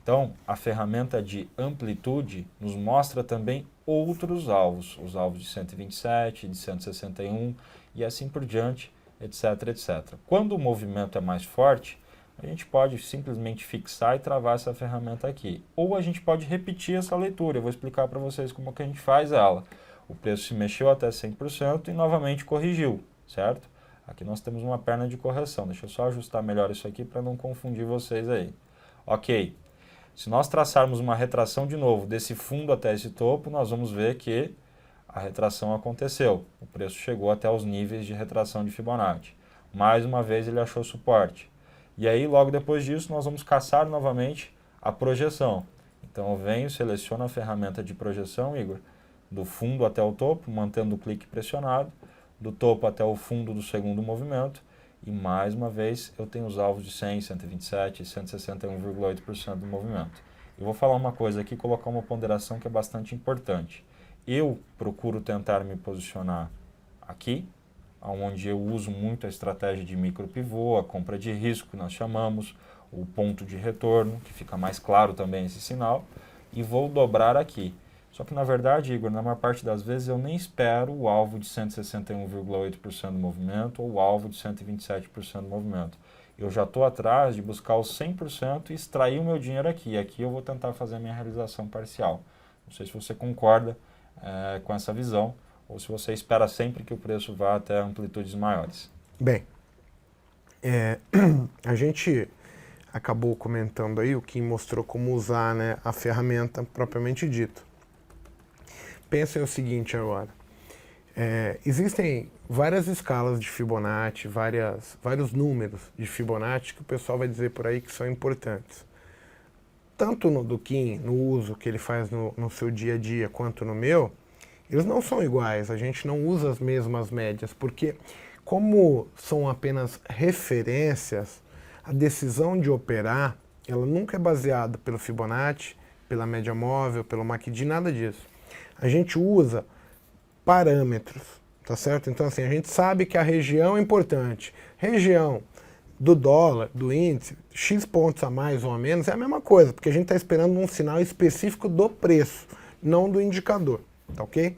Então, a ferramenta de amplitude nos mostra também outros alvos, os alvos de 127, de 161 e assim por diante, etc, etc. Quando o movimento é mais forte, a gente pode simplesmente fixar e travar essa ferramenta aqui. Ou a gente pode repetir essa leitura, eu vou explicar para vocês como que a gente faz ela. O preço se mexeu até 100% e novamente corrigiu, certo? Aqui nós temos uma perna de correção. Deixa eu só ajustar melhor isso aqui para não confundir vocês aí. Ok. Se nós traçarmos uma retração de novo desse fundo até esse topo, nós vamos ver que a retração aconteceu. O preço chegou até os níveis de retração de Fibonacci. Mais uma vez ele achou suporte. E aí, logo depois disso, nós vamos caçar novamente a projeção. Então eu venho, seleciono a ferramenta de projeção, Igor, do fundo até o topo, mantendo o clique pressionado, do topo até o fundo do segundo movimento, e mais uma vez eu tenho os alvos de 100, 127 e 161,8% do movimento. Eu vou falar uma coisa aqui, colocar uma ponderação que é bastante importante. Eu procuro tentar me posicionar aqui, onde eu uso muito a estratégia de micro pivô, a compra de risco que nós chamamos, o ponto de retorno, que fica mais claro também esse sinal, e vou dobrar aqui. Só que na verdade, Igor, na maior parte das vezes eu nem espero o alvo de 161,8% do movimento ou o alvo de 127% do movimento. Eu já estou atrás de buscar os 100% e extrair o meu dinheiro aqui. Aqui eu vou tentar fazer a minha realização parcial. Não sei se você concorda com essa visão ou se você espera sempre que o preço vá até amplitudes maiores. Bem, a gente acabou comentando aí, o Kim mostrou como usar, né, a ferramenta propriamente dita. Pensem o seguinte agora, existem várias escalas de Fibonacci, vários números de Fibonacci que o pessoal vai dizer por aí que são importantes. Tanto no do Kim, no uso que ele faz no seu dia a dia, quanto no meu, eles não são iguais, a gente não usa as mesmas médias, porque como são apenas referências, a decisão de operar, ela nunca é baseada pelo Fibonacci, pela média móvel, pelo MACD, nada disso. A gente usa parâmetros, tá certo? Então assim, a gente sabe que a região é importante. Região do dólar, do índice, X pontos a mais ou a menos, é a mesma coisa, porque a gente está esperando um sinal específico do preço, não do indicador, tá ok?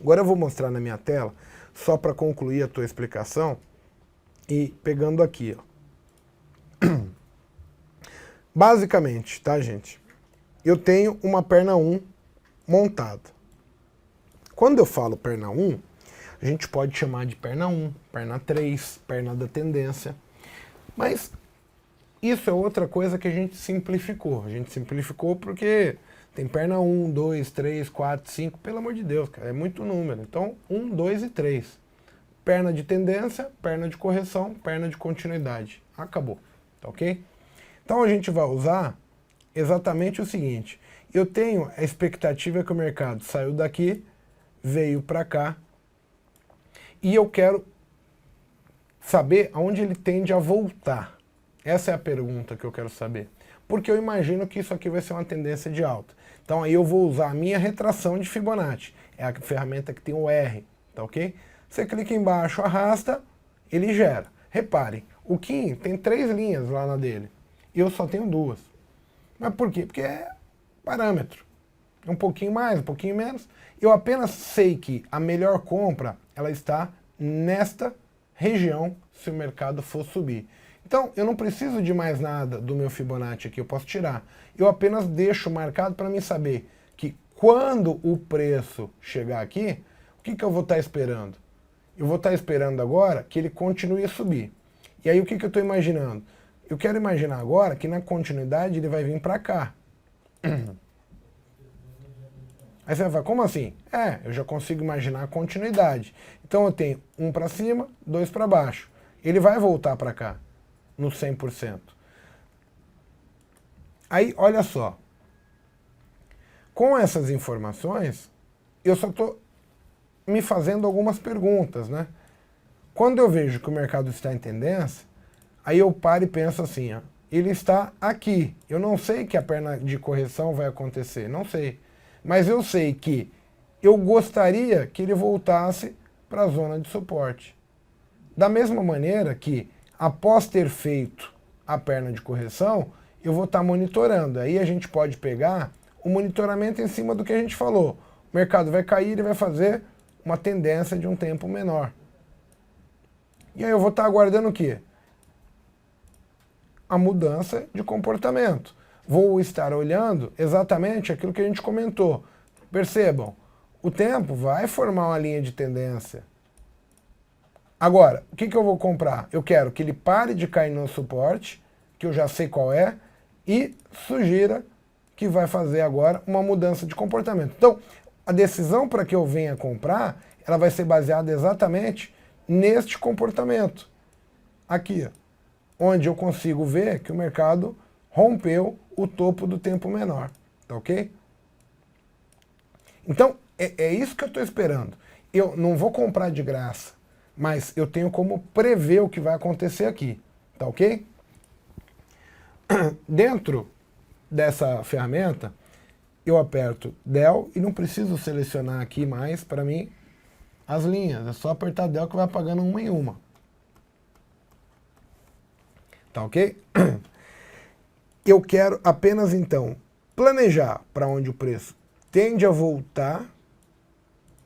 Agora eu vou mostrar na minha tela, só para concluir a tua explicação, e pegando aqui, ó. Basicamente, tá, gente? Eu tenho uma perna 1 montada. Quando eu falo perna 1, a gente pode chamar de perna 1, perna 3, perna da tendência. Mas Isso é outra coisa que a gente simplificou. A gente simplificou porque tem perna 1, 2, 3, 4, 5, pelo amor de Deus, cara, é muito número. Então, 1, 2 e 3. Perna de tendência, perna de correção, perna de continuidade. Acabou, tá ok? Então a gente vai usar exatamente o seguinte. Eu tenho a expectativa que o mercado saiu daqui, veio para cá, e eu quero saber aonde ele tende a voltar. Essa é a pergunta que eu quero saber. Porque eu imagino que isso aqui vai ser uma tendência de alta. Então aí eu vou usar a minha retração de Fibonacci. É a ferramenta que tem o R, tá ok? Você clica embaixo, arrasta, ele gera. Reparem, o Kim tem 3 linhas lá na dele. E eu só tenho 2. Mas por quê? Porque é parâmetro. Um pouquinho mais, um pouquinho menos. Eu apenas sei que a melhor compra, ela está nesta região, se o mercado for subir. Então, eu não preciso de mais nada do meu Fibonacci aqui, eu posso tirar. Eu apenas deixo marcado para mim saber que quando o preço chegar aqui, o que eu vou estar esperando? Eu vou estar esperando agora que ele continue a subir. E aí o que eu estou imaginando? Eu quero imaginar agora que na continuidade ele vai vir para cá. Aí você vai falar, como assim? Eu já consigo imaginar a continuidade. Então eu tenho 1 para cima, 2 para baixo. Ele vai voltar para cá, no 100%. Aí, olha só. Com essas informações, eu só estou me fazendo algumas perguntas, né? Quando eu vejo que o mercado está em tendência, aí eu paro e penso assim, ó, ele está aqui. Eu não sei que a perna de correção vai acontecer, não sei. Mas eu sei que eu gostaria que ele voltasse para a zona de suporte. Da mesma maneira que, após ter feito a perna de correção, eu vou estar monitorando. Aí a gente pode pegar o monitoramento em cima do que a gente falou. O mercado vai cair, ele vai fazer uma tendência de um tempo menor. E aí eu vou estar aguardando o quê? A mudança de comportamento. Vou estar olhando exatamente aquilo que a gente comentou. Percebam, o tempo vai formar uma linha de tendência. Agora, o que eu vou comprar? Eu quero que ele pare de cair no suporte, que eu já sei qual é, e sugira que vai fazer agora uma mudança de comportamento. Então, a decisão para que eu venha comprar, ela vai ser baseada exatamente neste comportamento. Aqui, onde eu consigo ver que o mercado rompeu o topo do tempo menor. Tá ok? Então, é isso que eu estou esperando. Eu não vou comprar de graça, mas eu tenho como prever o que vai acontecer aqui. Tá ok? Dentro dessa ferramenta, eu aperto Del e não preciso selecionar aqui mais, para mim, as linhas. É só apertar Del que vai apagando uma em uma. Tá ok? Eu quero apenas, então, planejar para onde o preço tende a voltar,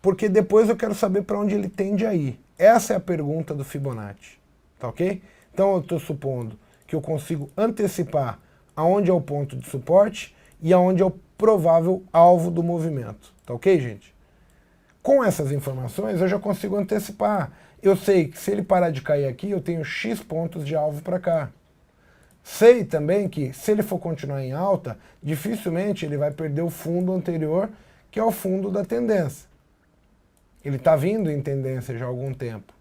porque depois eu quero saber para onde ele tende a ir. Essa é a pergunta do Fibonacci. Tá ok? Então eu estou supondo que eu consigo antecipar aonde é o ponto de suporte e aonde é o provável alvo do movimento. Tá ok, gente? Com essas informações eu já consigo antecipar. Eu sei que se ele parar de cair aqui, eu tenho X pontos de alvo para cá. Sei também que se ele for continuar em alta, dificilmente ele vai perder o fundo anterior, que é o fundo da tendência. Ele está vindo em tendência já há algum tempo.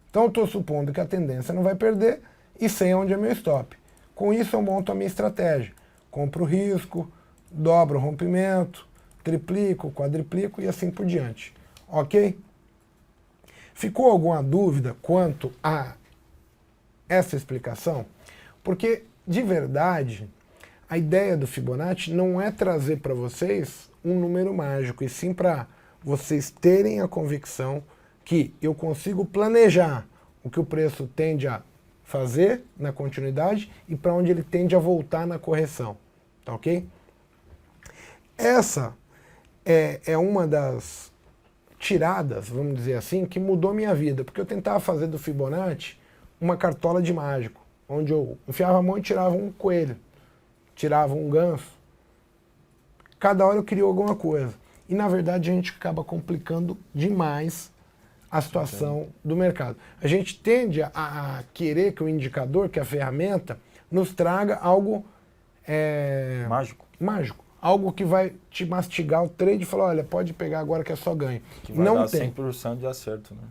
Então eu estou supondo que a tendência não vai perder e sei onde é meu stop. Com isso eu monto a minha estratégia. Compro o risco, dobro o rompimento, triplico, quadriplico e assim por diante. Ok? Ficou alguma dúvida quanto a essa explicação? Porque, de verdade, a ideia do Fibonacci não é trazer para vocês um número mágico, e sim para vocês terem a convicção que eu consigo planejar o que o preço tende a fazer na continuidade e para onde ele tende a voltar na correção. Tá ok? Essa é uma das tiradas, vamos dizer assim, que mudou minha vida, porque eu tentava fazer do Fibonacci uma cartola de mágico, onde eu enfiava a mão e tirava um coelho, tirava um ganso. Cada hora eu queria alguma coisa. E, na verdade, a gente acaba complicando demais a situação do mercado. A gente tende a querer que o indicador, que a ferramenta, nos traga algo mágico. Algo que vai te mastigar o trade e falar, olha, pode pegar agora que é só ganho. Que vai não dar tem 100% de acerto, né?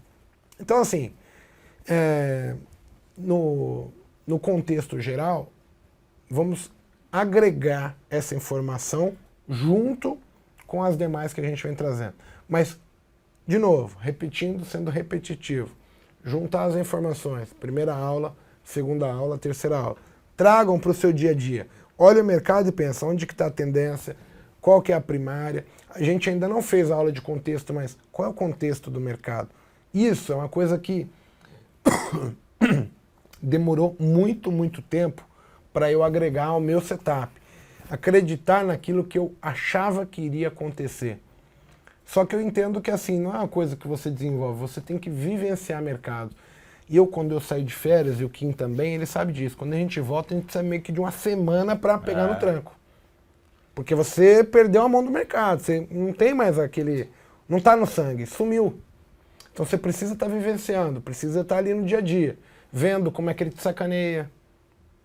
Então, assim, no contexto geral, vamos agregar essa informação junto com as demais que a gente vem trazendo. Mas, de novo, repetindo, sendo repetitivo, juntar as informações, primeira aula, segunda aula, terceira aula. Tragam para o seu dia a dia. Olha o mercado e pensa onde que está a tendência, qual que é a primária. A gente ainda não fez a aula de contexto, mas qual é o contexto do mercado? Isso é uma coisa que demorou muito tempo para eu agregar ao meu setup. Acreditar naquilo que eu achava que iria acontecer. Só que eu entendo que assim, não é uma coisa que você desenvolve, você tem que vivenciar mercado. E eu, quando eu saí de férias, e o Kim também, ele sabe disso. Quando a gente volta, a gente precisa meio que de uma semana para pegar no tranco. Porque você perdeu a mão do mercado, você não tem mais aquele... Não está no sangue, sumiu. Então você precisa estar vivenciando, precisa estar ali no dia a dia, vendo como é que ele te sacaneia.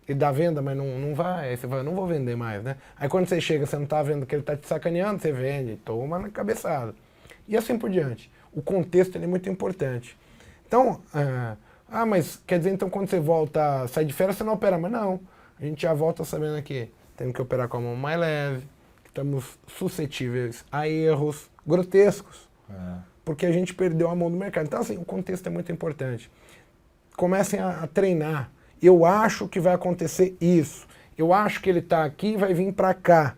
Ele dá venda, mas não vai. Aí você fala, não vou vender mais, né? Aí quando você chega, você não está vendo que ele está te sacaneando, você vende, toma na cabeçada. E assim por diante. O contexto ele é muito importante. Então, mas quer dizer, então quando você volta, sai de férias, você não opera. Mas não, a gente já volta sabendo que temos que operar com a mão mais leve, que estamos suscetíveis a erros grotescos, porque a gente perdeu a mão do mercado. Então, assim, o contexto é muito importante. Comecem a treinar. Eu acho que vai acontecer isso. Eu acho que ele está aqui e vai vir para cá.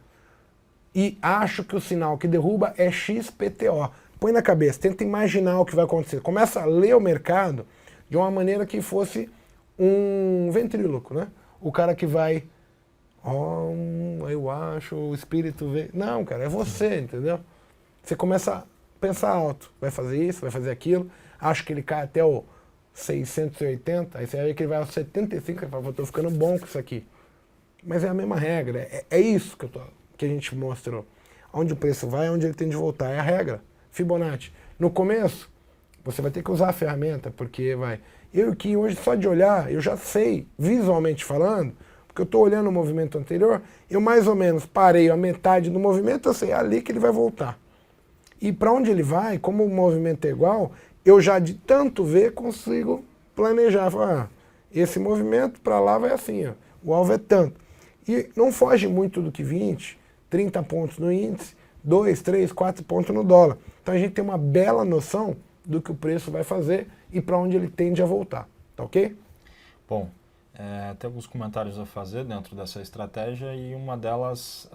E acho que o sinal que derruba é XPTO. Põe na cabeça, tenta imaginar o que vai acontecer. Começa a ler o mercado de uma maneira que fosse um ventríloco, né? O cara que vai... eu acho, o espírito vê... Não, cara, é você, entendeu? Você começa a pensar alto. Vai fazer isso, vai fazer aquilo. Acho que ele cai até o 680, aí você vai ver que ele vai aos 75, você fala, eu tô ficando bom com isso aqui. Mas é a mesma regra, é isso que a gente mostrou. Onde o preço vai, onde ele tem de voltar, é a regra. Fibonacci. No começo, você vai ter que usar a ferramenta, porque eu que hoje só de olhar, eu já sei, visualmente falando, porque eu estou olhando o movimento anterior, eu mais ou menos parei a metade do movimento, eu sei, é ali que ele vai voltar. E para onde ele vai, como o movimento é igual, eu já de tanto ver consigo planejar. Falar, esse movimento para lá vai assim, ó, o alvo é tanto. E não foge muito do que 20, 30 pontos no índice, 2, 3, 4 pontos no dólar. Então a gente tem uma bela noção do que o preço vai fazer e para onde ele tende a voltar. Tá ok? Bom, tem alguns comentários a fazer dentro dessa estratégia e uma delas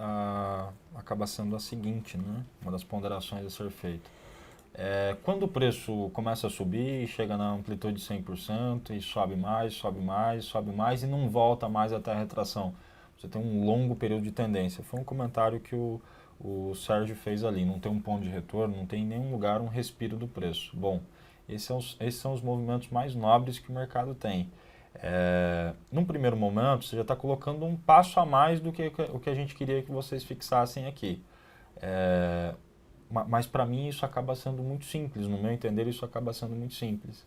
acaba sendo a seguinte, né? Uma das ponderações a ser feita. Quando o preço começa a subir, chega na amplitude de 100% e sobe mais, sobe mais, sobe mais e não volta mais até a retração. Você tem um longo período de tendência. Foi um comentário que o Sérgio fez ali. Não tem um ponto de retorno, não tem em nenhum lugar um respiro do preço. Bom, esses são os movimentos mais nobres que o mercado tem. Num primeiro momento, você já está colocando um passo a mais do que o que a gente queria que vocês fixassem aqui. Mas para mim isso acaba sendo muito simples, no meu entender isso acaba sendo muito simples.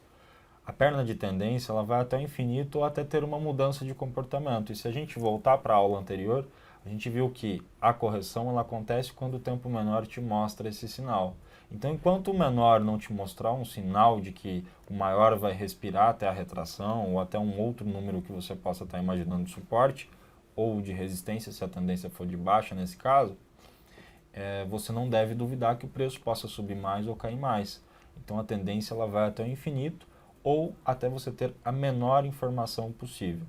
A perna de tendência ela vai até o infinito ou até ter uma mudança de comportamento. E se a gente voltar para a aula anterior, a gente viu que a correção ela acontece quando o tempo menor te mostra esse sinal. Então enquanto o menor não te mostrar um sinal de que o maior vai respirar até a retração ou até um outro número que você possa estar imaginando de suporte ou de resistência se a tendência for de baixa nesse caso, você não deve duvidar que o preço possa subir mais ou cair mais. Então a tendência ela vai até o infinito ou até você ter a menor informação possível.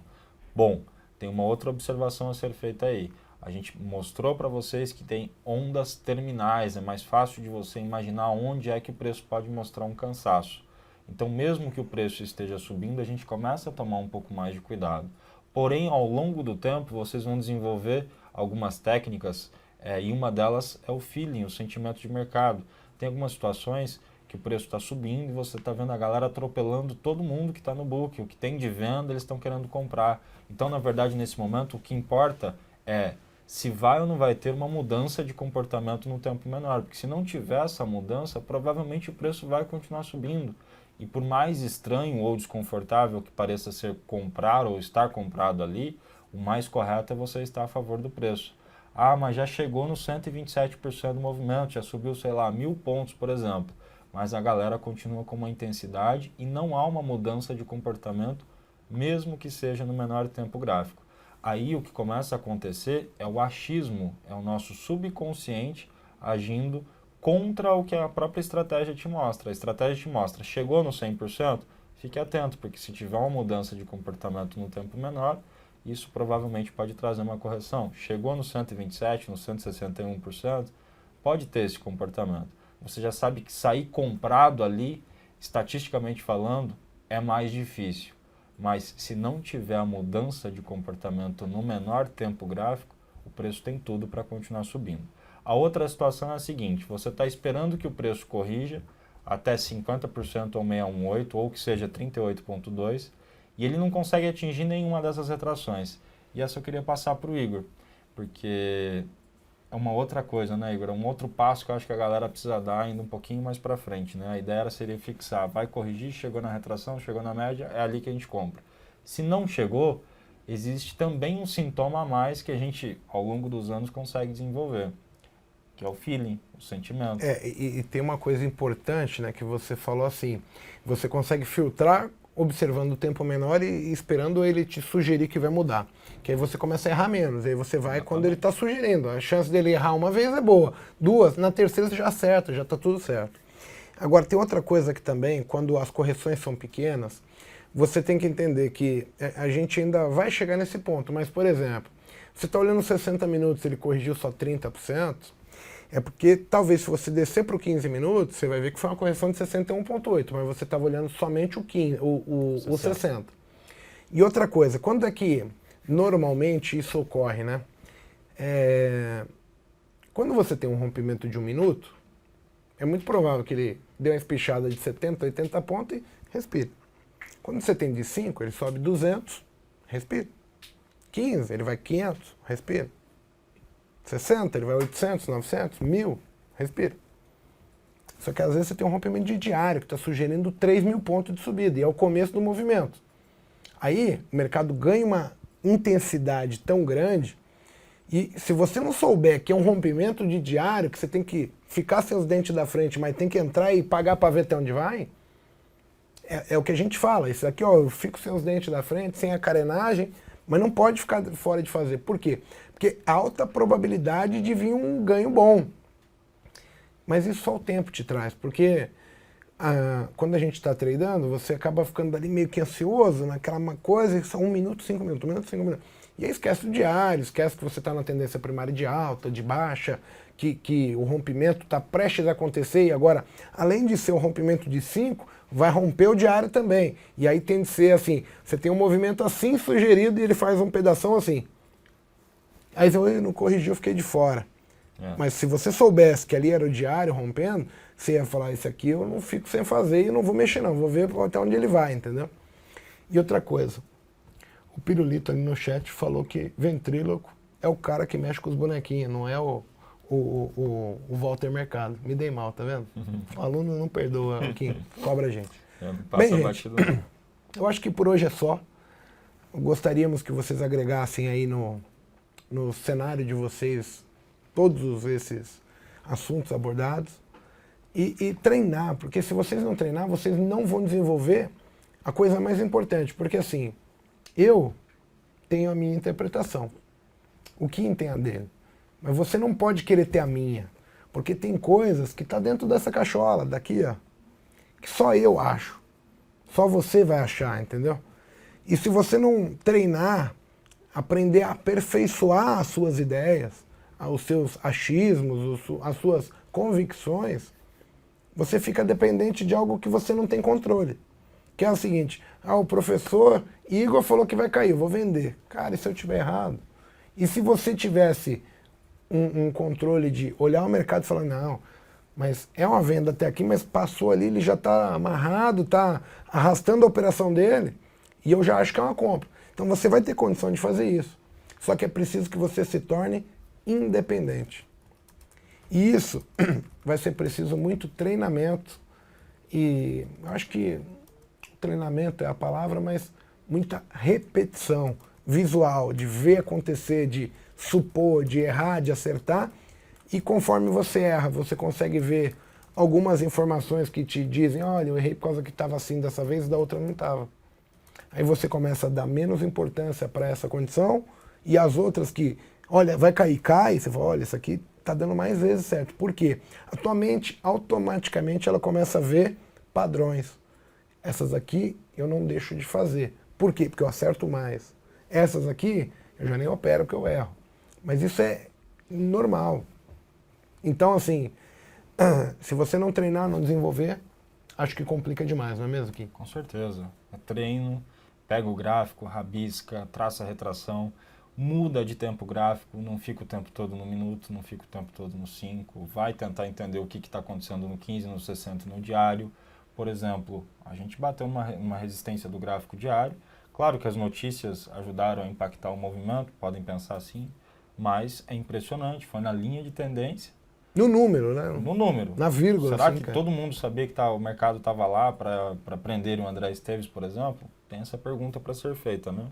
Bom, tem uma outra observação a ser feita aí. A gente mostrou para vocês que tem ondas terminais, é mais fácil de você imaginar onde é que o preço pode mostrar um cansaço. Então mesmo que o preço esteja subindo, a gente começa a tomar um pouco mais de cuidado. Porém, ao longo do tempo, vocês vão desenvolver algumas técnicas e uma delas é o feeling, o sentimento de mercado. Tem algumas situações que o preço está subindo e você está vendo a galera atropelando todo mundo que está no book. O que tem de venda, eles estão querendo comprar. Então, na verdade, nesse momento, o que importa é se vai ou não vai ter uma mudança de comportamento no tempo menor. Porque se não tiver essa mudança, provavelmente o preço vai continuar subindo. E por mais estranho ou desconfortável que pareça ser comprar ou estar comprado ali, O mais correto é você estar a favor do preço. Ah, mas já chegou no 127% do movimento, já subiu, sei lá, 1.000 pontos, por exemplo. Mas a galera continua com uma intensidade e não há uma mudança de comportamento, mesmo que seja no menor tempo gráfico. Aí o que começa a acontecer é o achismo, é o nosso subconsciente agindo contra o que a própria estratégia te mostra. A estratégia te mostra, chegou no 100%, fique atento, porque se tiver uma mudança de comportamento no tempo menor, isso provavelmente pode trazer uma correção. Chegou no 127%, no 161%, pode ter esse comportamento. Você já sabe que sair comprado ali, estatisticamente falando, é mais difícil. Mas se não tiver a mudança de comportamento no menor tempo gráfico, o preço tem tudo para continuar subindo. A outra situação é a seguinte, você está esperando que o preço corrija até 50% ou 618, ou que seja 38,2, e ele não consegue atingir nenhuma dessas retrações. E essa eu queria passar para o Igor, porque é uma outra coisa, né, Igor? É um outro passo que eu acho que a galera precisa dar ainda um pouquinho mais para frente, né? A ideia seria fixar, vai corrigir, chegou na retração, chegou na média, é ali que a gente compra. Se não chegou, existe também um sintoma a mais que a gente, ao longo dos anos, consegue desenvolver, que é o feeling, o sentimento. E tem uma coisa importante, né, que você falou assim, você consegue filtrar observando o tempo menor e esperando ele te sugerir que vai mudar. Que aí você começa a errar menos, aí você vai quando ele está sugerindo. A chance dele errar uma vez é boa, duas, na terceira você já acerta, já está tudo certo. Agora tem outra coisa que também, quando as correções são pequenas, você tem que entender que a gente ainda vai chegar nesse ponto, mas por exemplo, você está olhando 60 minutos e ele corrigiu só 30%, é porque talvez se você descer para o 15 minutos, você vai ver que foi uma correção de 61,8, mas você estava olhando somente o 60. E outra coisa, quando é que normalmente isso ocorre, né? Quando você tem um rompimento de 1 minuto, é muito provável que ele dê uma espichada de 70, 80 pontos e respira. Quando você tem de 5, ele sobe 200, respira. 15, ele vai 500, respira. 60, ele vai 800, 900, 1.000, respira. Só que às vezes você tem um rompimento de diário que está sugerindo 3.000 pontos de subida e é o começo do movimento. Aí o mercado ganha uma intensidade tão grande e se você não souber que é um rompimento de diário, que você tem que ficar sem os dentes da frente, mas tem que entrar e pagar para ver até onde vai, é o que a gente fala. Isso aqui, ó, eu fico sem os dentes da frente, sem a carenagem, mas não pode ficar fora de fazer. Por quê? Porque alta probabilidade de vir um ganho bom. Mas isso só o tempo te traz, porque quando a gente está tradando, você acaba ficando ali meio que ansioso, naquela coisa, são 1 minuto, 5 minutos, 1 minuto, 5 minutos. E aí esquece o diário, esquece que você está na tendência primária de alta, de baixa, que o rompimento está prestes a acontecer e agora, além de ser um rompimento de 5, vai romper o diário também. E aí tem de ser assim, você tem um movimento assim sugerido e ele faz um pedação assim. Aí eu não corrigi, eu fiquei de fora. Mas se você soubesse que ali era o diário rompendo, você ia falar, isso aqui eu não fico sem fazer e não vou mexer não, vou ver até onde ele vai, entendeu? E outra coisa, o Pirulito ali no chat falou que ventríloco é o cara que mexe com os bonequinhos, não é o Walter Mercado. Me dei mal, tá vendo? O aluno não perdoa, quem cobra a gente. Bem, gente, eu acho que por hoje é só. Gostaríamos que vocês agregassem aí no cenário de vocês todos esses assuntos abordados e treinar, porque se vocês não treinar, vocês não vão desenvolver a coisa mais importante, porque assim, eu tenho a minha interpretação, o Kim tem a dele, mas você não pode querer ter a minha, porque tem coisas que tá dentro dessa cachola, daqui, ó, que só eu acho, só você vai achar, entendeu? E se você não treinar, aprender a aperfeiçoar as suas ideias, os seus achismos, as suas convicções, você fica dependente de algo que você não tem controle. Que é o seguinte, o professor Igor falou que vai cair, eu vou vender. Cara, e se eu estiver errado? E se você tivesse um controle de olhar o mercado e falar, não, mas é uma venda até aqui, mas passou ali, ele já está amarrado, está arrastando a operação dele, e eu já acho que é uma compra. Então você vai ter condição de fazer isso. Só que é preciso que você se torne independente. E isso vai ser preciso muito treinamento, e eu acho que treinamento é a palavra, mas muita repetição. visual, de ver acontecer, de supor, de errar, de acertar, e conforme você erra, você consegue ver algumas informações que te dizem, olha, eu errei por causa que estava assim dessa vez e da outra não estava. Aí você começa a dar menos importância para essa condição, e as outras que, olha, vai cair, cai, você fala, olha, isso aqui está dando mais vezes certo. Por quê? A tua mente, automaticamente, ela começa a ver padrões. Essas aqui eu não deixo de fazer. Por quê? Porque eu acerto mais. Essas aqui eu já nem opero porque eu erro. Mas isso é normal. Então, assim, se você não treinar, não desenvolver, acho que complica demais, não é mesmo, Kim? Com certeza. É treino, pega o gráfico, rabisca, traça a retração, muda de tempo gráfico, não fica o tempo todo no minuto, não fica o tempo todo no 5, vai tentar entender o que está acontecendo no 15, no 60, no diário. Por exemplo, a gente bateu uma resistência do gráfico diário. Claro que as notícias ajudaram a impactar o movimento, podem pensar assim, mas é impressionante, foi na linha de tendência. No número, né? No número. Na vírgula. Será assim, que cara. todo mundo sabia que o mercado estava lá para prender o André Esteves, por exemplo? Tem essa pergunta para ser feita, né?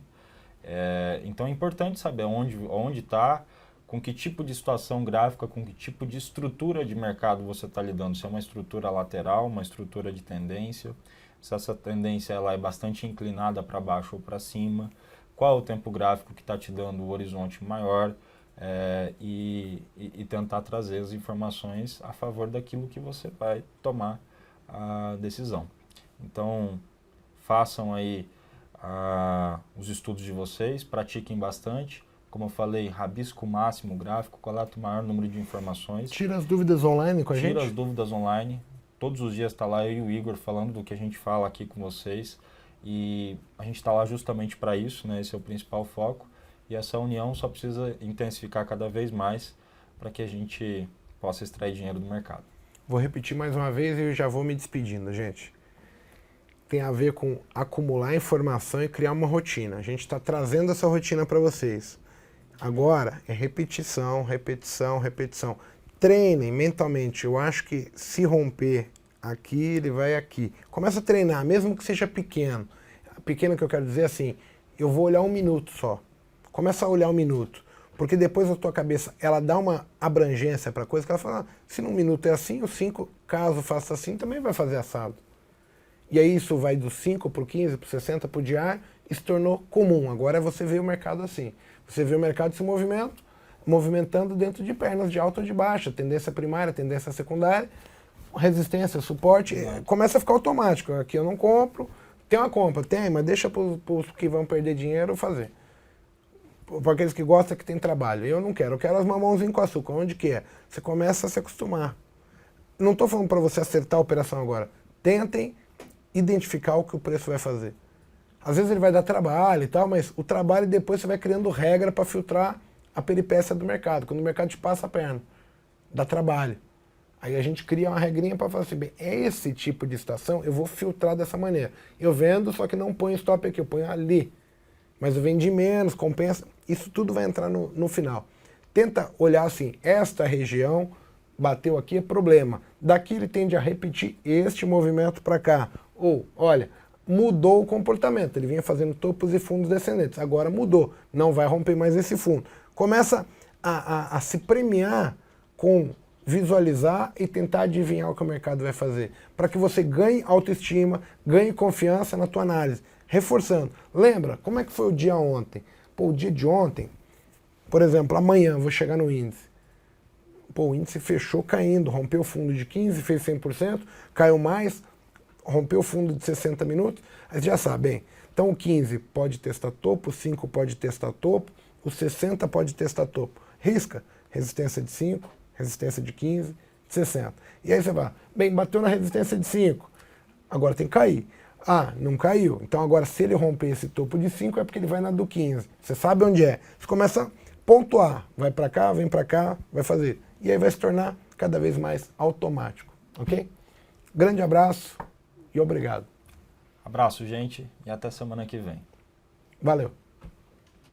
Então é importante saber onde está, com que tipo de situação gráfica, com que tipo de estrutura de mercado você está lidando. Se é uma estrutura lateral, uma estrutura de tendência, se essa tendência ela é bastante inclinada para baixo ou para cima, qual é o tempo gráfico que está te dando o horizonte maior, e tentar trazer as informações a favor daquilo que você vai tomar a decisão. Então, façam aí os estudos de vocês, pratiquem bastante. Como eu falei, rabisco o máximo o gráfico, coleta o maior número de informações. Tira as dúvidas online com a gente? Tira as dúvidas online. Todos os dias está lá eu e o Igor falando do que a gente fala aqui com vocês. E a gente está lá justamente para isso, né? Esse é o principal foco. E essa união só precisa intensificar cada vez mais para que a gente possa extrair dinheiro do mercado. Vou repetir mais uma vez e eu já vou me despedindo, gente. Tem a ver com acumular informação e criar uma rotina. A gente está trazendo essa rotina para vocês. Agora é repetição, repetição, repetição. Treinem mentalmente. Eu acho que se romper aqui, ele vai aqui. Começa a treinar, mesmo que seja pequeno. Pequeno que eu quero dizer assim, eu vou olhar 1 minuto só. Começa a olhar 1 minuto. Porque depois a tua cabeça, ela dá uma abrangência para a coisa que ela fala, se num minuto é assim, o 5, caso faça assim, também vai fazer assado. E aí isso vai do 5 para o 15, para o 60, para o diário, e se tornou comum. Agora você vê o mercado assim. Você vê o mercado se movimentando dentro de pernas de alta ou de baixa, tendência primária, tendência secundária, resistência, suporte, começa a ficar automático. Aqui eu não compro, tem uma compra, tem, mas deixa para os que vão perder dinheiro fazer. Para aqueles que gostam, que tem trabalho. Eu não quero, eu quero as mamãozinhas com açúcar, onde que é? Você começa a se acostumar. Não estou falando para você acertar a operação agora. Tentem identificar o que o preço vai fazer. Às vezes ele vai dar trabalho e tal, mas o trabalho depois você vai criando regra para filtrar a peripécia do mercado. Quando o mercado te passa a perna, dá trabalho. Aí a gente cria uma regrinha para falar assim, bem, é esse tipo de situação, eu vou filtrar dessa maneira. Eu vendo, só que não ponho stop aqui, eu ponho ali. Mas eu vendi menos, compensa. Isso tudo vai entrar no final. Tenta olhar assim, esta região bateu aqui, é problema. Daqui ele tende a repetir este movimento para cá. Ou, olha, mudou o comportamento. Ele vinha fazendo topos e fundos descendentes. Agora mudou. Não vai romper mais esse fundo. Começa a se premiar com visualizar e tentar adivinhar o que o mercado vai fazer. Para que você ganhe autoestima, ganhe confiança na tua análise. Reforçando. Lembra, como é que foi o dia ontem? Pô, o dia de ontem, por exemplo, amanhã eu vou chegar no índice. Pô, o índice fechou caindo, rompeu o fundo de 15, fez 100%, caiu mais, rompeu o fundo de 60 minutos, aí você já sabe, bem, então o 15 pode testar topo, o 5 pode testar topo, o 60 pode testar topo. Risca, resistência de 5, resistência de 15, de 60. E aí você vai, bem, bateu na resistência de 5, agora tem que cair. Ah, não caiu. Então agora se ele romper esse topo de 5 é porque ele vai na do 15. Você sabe onde é. Você começa a pontuar. Vai para cá, vem para cá, vai fazer. E aí vai se tornar cada vez mais automático. Ok? Grande abraço e obrigado. Abraço, gente, e até semana que vem. Valeu.